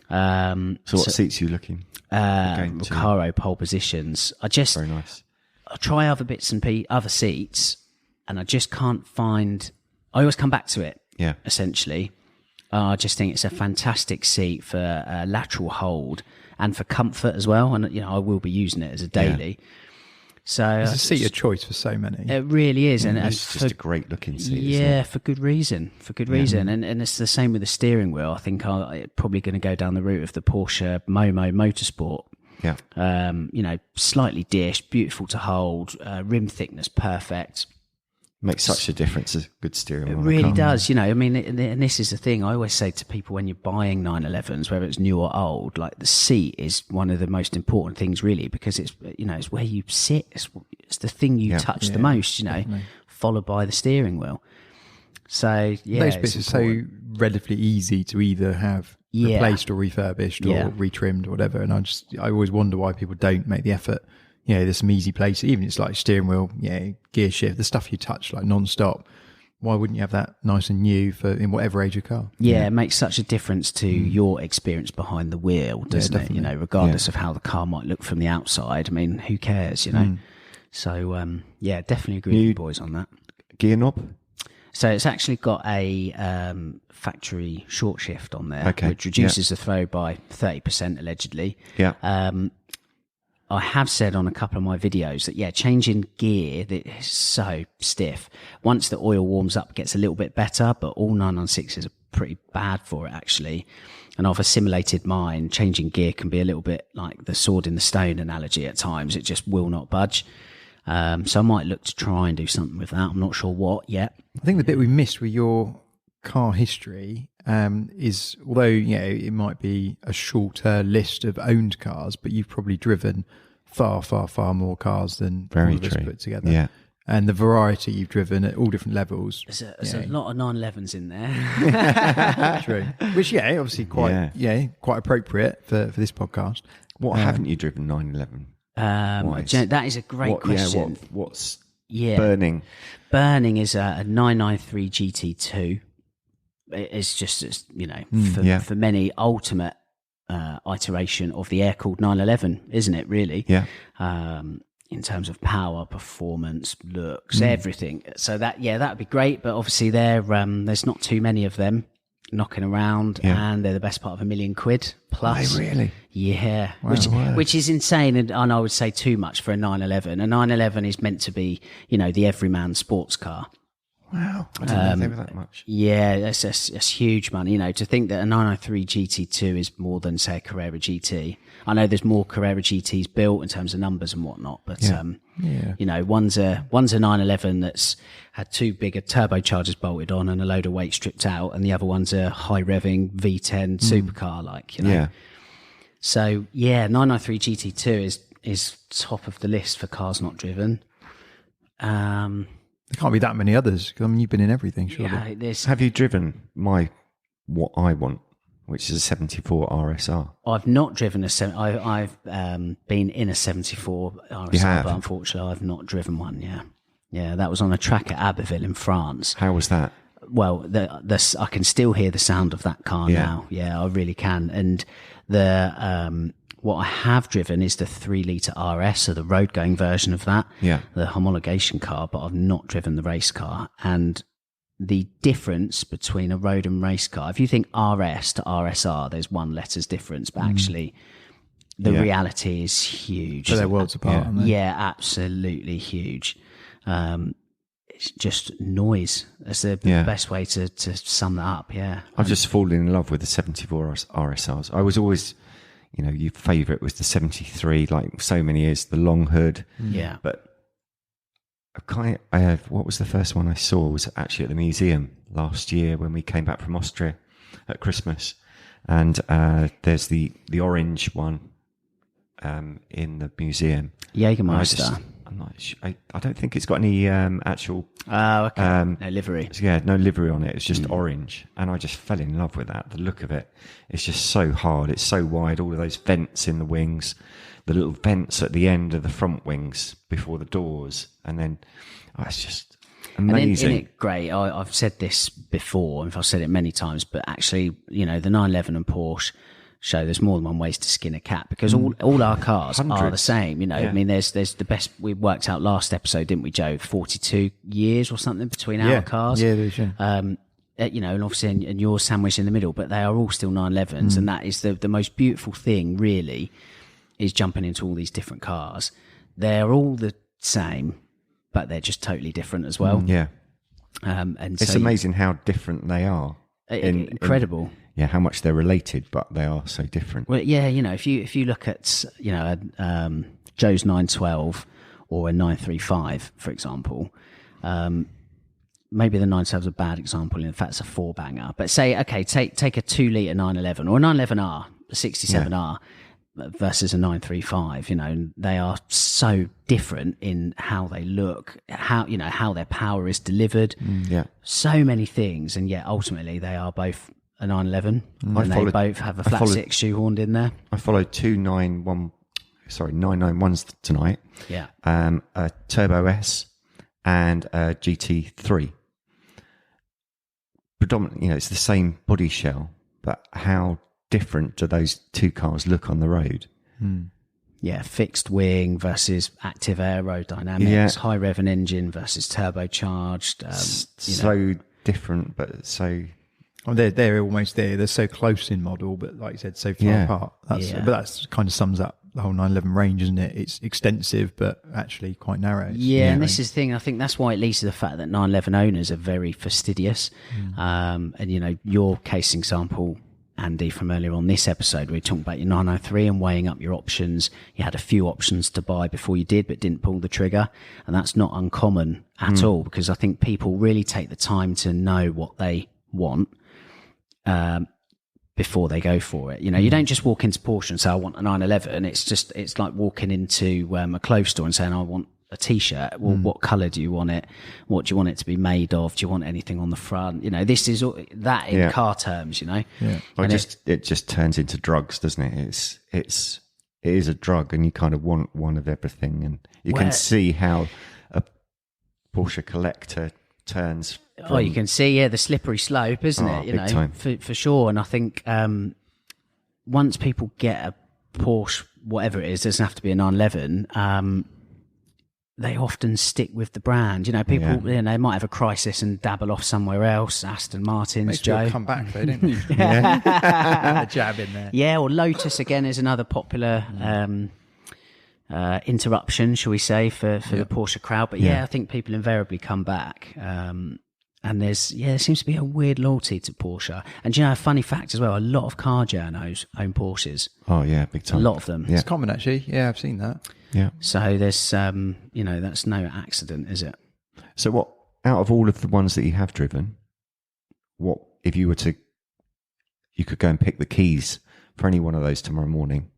So what seats are you looking? Recaro pole positions. Very nice. I try other bits and other seats, and I just can't find. I always come back to it. Yeah. Essentially, I just think it's a fantastic seat for lateral hold and for comfort as well. And I will be using it as a daily. Yeah. So it's a seat of choice for so many. It really is, and it's just a great looking seat. Yeah, for good reason. And it's the same with the steering wheel. I think I'm probably going to go down the route of the Porsche Momo Motorsport. Yeah. Slightly dished, beautiful to hold, rim thickness perfect. Makes such a difference, a good steering wheel. It really does, and this is the thing I always say to people when you're buying 911s, whether it's new or old, like the seat is one of the most important things, really, because it's, it's where you sit. It's the thing you touch the most, followed by the steering wheel. So, those bits are so relatively easy to either have replaced or refurbished or retrimmed or whatever. And I always wonder why people don't make the effort. There's some easy places, even it's like steering wheel, gear shift, the stuff you touch like non-stop. Why wouldn't you have that nice and new in whatever age of car? Yeah, it makes such a difference to your experience behind the wheel, doesn't it? Regardless of how the car might look from the outside. I mean, who cares, So, definitely agree with you boys on that. Gear knob? So it's actually got a factory short shift on there, which reduces the throw by 30%, allegedly. Yeah. I have said on a couple of my videos that, changing gear is so stiff. Once the oil warms up, it gets a little bit better, but all 996s are pretty bad for it, actually. And I've assimilated mine. Changing gear can be a little bit like the sword in the stone analogy at times. It just will not budge. So I might look to try and do something with that. I'm not sure what yet. I think the bit we missed with your car history is, although it might be a shorter list of owned cars, but you've probably driven far, far, far more cars than all of us put together. Yeah. And the variety you've driven at all different levels. There's a lot of 911s in there. True. Which, obviously quite appropriate for this podcast. What haven't you driven 911? That is a great question. What's burning? Burning is a 993 GT2. It's just, for many, ultimate iteration of the air-cooled 911, isn't it, really? Yeah. In terms of power, performance, looks, everything. So that would be great, but obviously there's not too many of them knocking around, and they're the best part of £1 million plus. Are they really? Yeah. Wow, which is insane, and I would say too much for a 911. A 911 is meant to be, the everyman sports car. Wow, I didn't know they were that much. Yeah, that's huge money. To think that a 993 GT2 is more than, say, a Carrera GT. I know there's more Carrera GTs built in terms of numbers and whatnot, but one's a 911 that's had two bigger turbochargers bolted on and a load of weight stripped out, and the other one's a high revving V10 supercar, Yeah. So 993 GT2 is top of the list for cars not driven. There can't be that many others. I mean, you've been in everything, surely. Yeah, have you driven what I want, which is a 74 RSR? I've not driven I've been in a 74 RSR, but unfortunately I've not driven one. Yeah, that was on a track at Abbeville in France. How was that? Well, I can still hear the sound of that car now. Yeah, I really can. And what I have driven is the 3-litre RS, so the road-going version of that, the homologation car, but I've not driven the race car. And the difference between a road and race car, if you think RS to RSR, there's one letter's difference, but actually the reality is huge. So they're worlds apart, aren't they? Yeah, absolutely huge. it's just noise. That's the best way to sum that up. Yeah, I've just fallen in love with the 74 RSRs. I was always, your favourite was the 73, like so many years, the long hood. Yeah, but what was the first one I saw was actually at the museum last year when we came back from Austria at Christmas, and there's the orange one in the museum. Jägermeister. I'm not sure. I don't think it's got any actual. Oh, okay. No livery. Yeah, no livery on it. It's just orange, and I just fell in love with that. The look of it, it's just so hard. It's so wide. All of those vents in the wings, the little vents at the end of the front wings before the doors, and then it's just amazing. And isn't it great? I've said this before, and I've said it many times, but actually, the 911 and Porsche show there's more than one ways to skin a cat, because all our cars are the same. I mean, there's the best. We worked out last episode, didn't we, Joe? 42 years or something between our cars. Yeah, there's and obviously, and yours sandwiched in the middle, but they are all still 911s, and that is the most beautiful thing, really, is jumping into all these different cars. They're all the same, but they're just totally different as well. Yeah, and it's amazing how different they are. Incredible. How much they're related, but they are so different. Well, yeah, if you look at Joe's 912 or a 935, for example, maybe the 912 is a bad example. In fact, it's a four banger. But say, okay, take a 2 litre 911 or a 911R, a 67R versus a 935. They are so different in how they look, how their power is delivered. So many things, and yet ultimately they are both a 911, and they both have a flat six shoehorned in there. I followed 991s tonight. Yeah. A Turbo S and a GT3. Predominantly, it's the same body shell, but how different do those two cars look on the road? Yeah, fixed wing versus active aerodynamics, high rev engine versus turbocharged. So different, but so. Oh, they're almost there. They're so close in model, but like you said, so far apart. But that's kind of sums up the whole 911 range, isn't it? It's extensive, but actually quite narrow. And this is the thing. I think that's why it leads to the fact that 911 owners are very fastidious. And your case example, Andy, from earlier on this episode, we were talking about your 903 and weighing up your options. You had a few options to buy before you did, but didn't pull the trigger. And that's not uncommon at all, because I think people really take the time to know what they want before they go for it. You don't just walk into Porsche and say, I want a 911. It's like walking into a clothes store and saying, I want a t-shirt. Well, what colour do you want it? What do you want it to be made of? Do you want anything on the front? This is that in car terms, Yeah. Well, it just turns into drugs, doesn't it? It is a drug, and you kind of want one of everything, and you can see how a Porsche collector turns. You can see, the slippery slope, isn't it? Big time. For sure. And I think once people get a Porsche, whatever it is, doesn't have to be a 911. They often stick with the brand. People, they might have a crisis and dabble off somewhere else. Aston Martins, Joe. Come back though, didn't you? A jab in there. Yeah, or Lotus again is another popular interruption, shall we say, for the Porsche crowd. But I think people invariably come back. And there seems to be a weird loyalty to Porsche. And a funny fact as well, a lot of car journos own Porsches. Oh yeah, big time. A lot of them. Yeah. It's common actually. Yeah, I've seen that. Yeah. So there's, that's no accident, is it? So what, out of all of the ones that you have driven, what, if you could go and pick the keys for any one of those tomorrow morning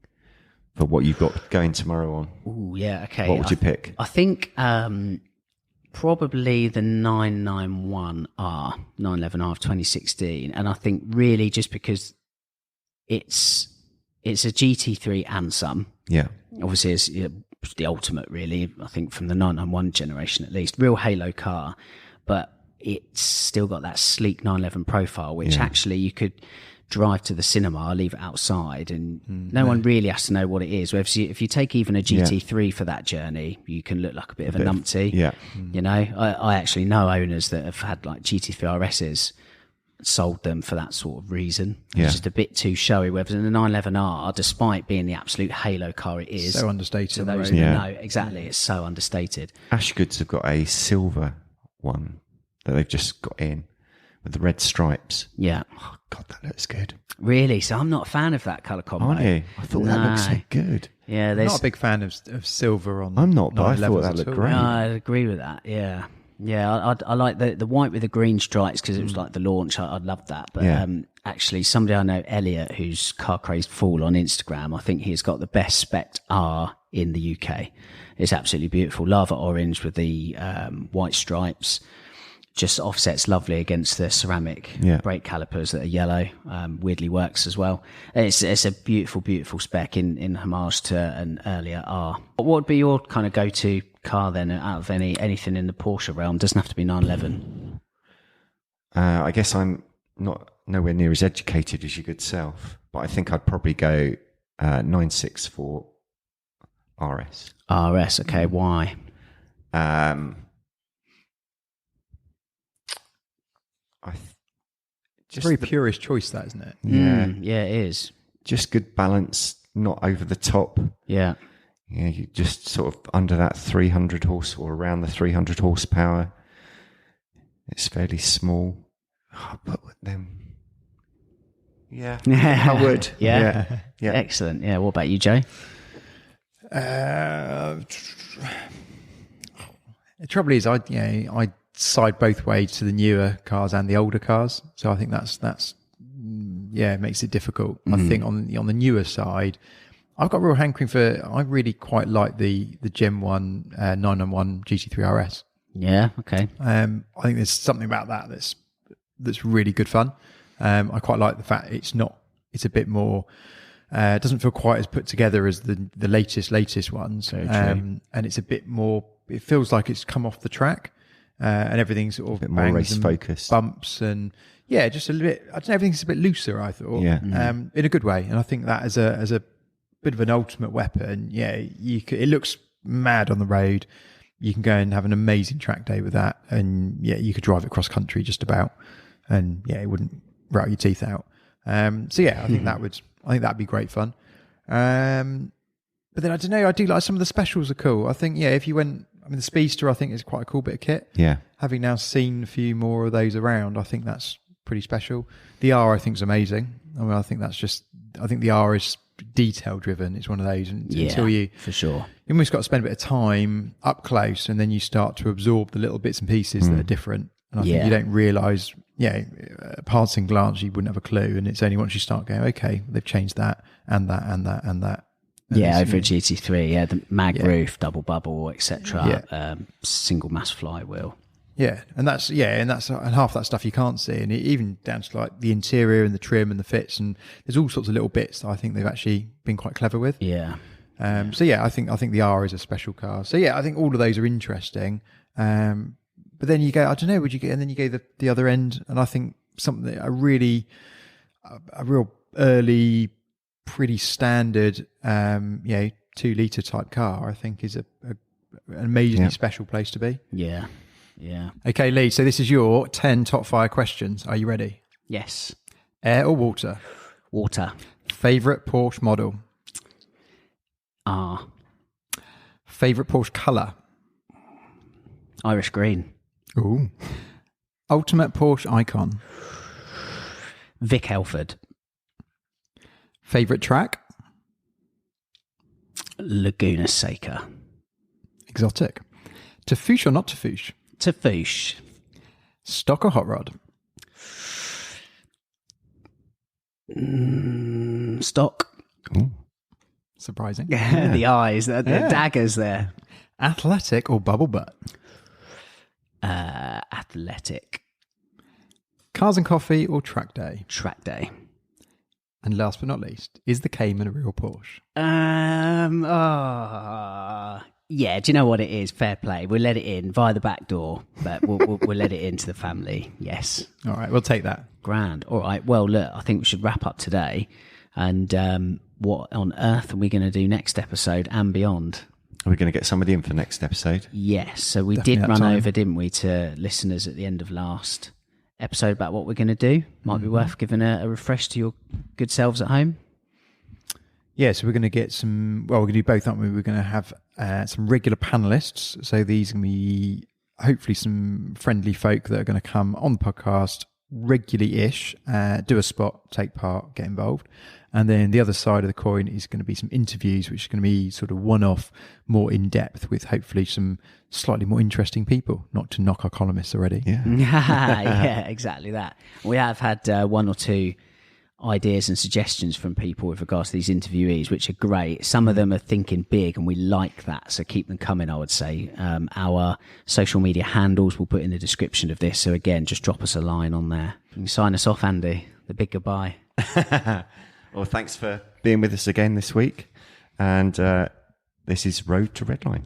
for what you've got going tomorrow on? Oh yeah, okay. What would you pick? I think, probably the 991R, 911R of 2016. And I think really just because it's a GT3 and some. Yeah. Obviously, it's the ultimate, really, I think, from the 991 generation at least. Real halo car, but it's still got that sleek 911 profile, which actually you could drive to the cinema, leave it outside, and no one really has to know what it is. Whereas if you take even a GT3 for that journey, you can look like a bit of a numpty. I actually know owners that have had like GT3 RSs, sold them for that sort of reason. It's just a bit too showy. Whereas in the 911R, despite being the absolute halo car it is, so understated. To those that know, exactly, it's so understated. Ashgoods have got a silver one that they've just got in with the red stripes. Yeah. Oh, God, that looks good. Really? So I'm not a fan of that colour combo. Aren't you? I thought that looked so good. Yeah, I'm not a big fan of silver on. I'm not, but I thought 911s that at looked all. great. No, I agree with that. Yeah. Yeah, I like the white with the green stripes because it was like the launch. I loved that. But actually, somebody I know, Elliot, who's Car Crazed Fool on Instagram, I think he's got the best spec R in the UK. It's absolutely beautiful. Lava orange with the white stripes. Just offsets lovely against the ceramic brake calipers that are yellow. Weirdly works as well. It's a beautiful, beautiful spec in homage to an earlier R. What would be your kind of go-to car then out of anything in the Porsche realm? Doesn't have to be 911. I guess I'm nowhere near as educated as your good self, but I think I'd probably go 964 RS. RS, okay. Why? It's a very purist choice, that, isn't it? Yeah. Yeah, it is. Just good balance, not over the top. Yeah. Yeah, you just sort of under that 300 horse or around the 300 horsepower. It's fairly small. Oh, but then, yeah, I would. Yeah. Yeah. Excellent. Yeah. What about you, Joe? The trouble is, I side both ways to the newer cars and the older cars. So I think that's it makes it difficult. I think on the newer side, I've got a real hankering for. I really quite like the Gen 1 991 GT3 RS. Yeah. Okay. I think there's something about that that's really good fun. I quite like the fact it's a bit more. It doesn't feel quite as put together as the latest ones. And it's a bit more. It feels like it's come off the track, and everything's sort of a bit more race focused, bumps, and just a little bit. I don't know, everything's a bit looser, I thought. In a good way, and I think that as a bit of an ultimate weapon. It looks mad on the road. You can go and have an amazing track day with that, and you could drive it cross country just about, and it wouldn't rattle your teeth out. I think that'd be great fun. But then I don't know, I do like some of the specials are cool. I think if you went, the Speedster I think is quite a cool bit of kit. Yeah. Having now seen a few more of those around, I think that's pretty special. The R I think is amazing. I think the R is detail driven. It's one of those until you for sure. You almost got to spend a bit of time up close, and then you start to absorb the little bits and pieces that are different. And I think you don't realise, passing glance, you wouldn't have a clue. And it's only once you start going, okay, they've changed that and that and that and that. And over a GT3, the mag roof, double bubble, etc. Single mass flywheel. Yeah, and that's half that stuff you can't see, and even down to like the interior and the trim and the fits, and there's all sorts of little bits that I think they've actually been quite clever with. Yeah. I think the R is a special car. So I think all of those are interesting. But then you go, I don't know, and then you go the other end, and I think something a real early, pretty standard, 2-litre type car, I think is an amazingly special place to be. Yeah. Yeah. Okay, Lee, so this is your 10 top fire questions. Are you ready? Yes. Air or water? Water. Favourite Porsche model? R. Favourite Porsche colour? Irish green. Ooh. Ultimate Porsche icon? Vic Elford. Favourite track? Laguna Seca. Exotic. Tafouche or not Tafouche? Tafouche. Stock or hot rod? Stock. Ooh. Surprising. The eyes, the daggers there. Athletic or bubble butt? Athletic. Cars and coffee or track day? Track day. And last but not least, is the Cayman a real Porsche? Yeah, do you know what it is? Fair play. We'll let it in via the back door, but we'll let it into the family. Yes. All right, we'll take that. Grand. All right. Well, look, I think we should wrap up today. And what on earth are we going to do next episode and beyond? Are we going to get somebody in for next episode? Yes. So we did run over, didn't we, to listeners at the end of last episode about what we're going to do. Might be worth giving a refresh to your good selves at home. Yeah, so we're going to get some. Well, we're going to do both, aren't we? We're going to have some regular panelists. So these are going to be hopefully some friendly folk that are going to come on the podcast regularly-ish, do a spot, take part, get involved. And then the other side of the coin is going to be some interviews, which is going to be sort of one-off, more in-depth, with hopefully some slightly more interesting people, not to knock our columnists already. Yeah, exactly that. We have had one or two ideas and suggestions from people with regards to these interviewees, which are great. Some of them are thinking big, and we like that, so keep them coming, I would say. Our social media handles we'll put in the description of this, so again, just drop us a line on there. You can sign us off, Andy. The big goodbye. Well, thanks for being with us again this week, and this is Road to Redline.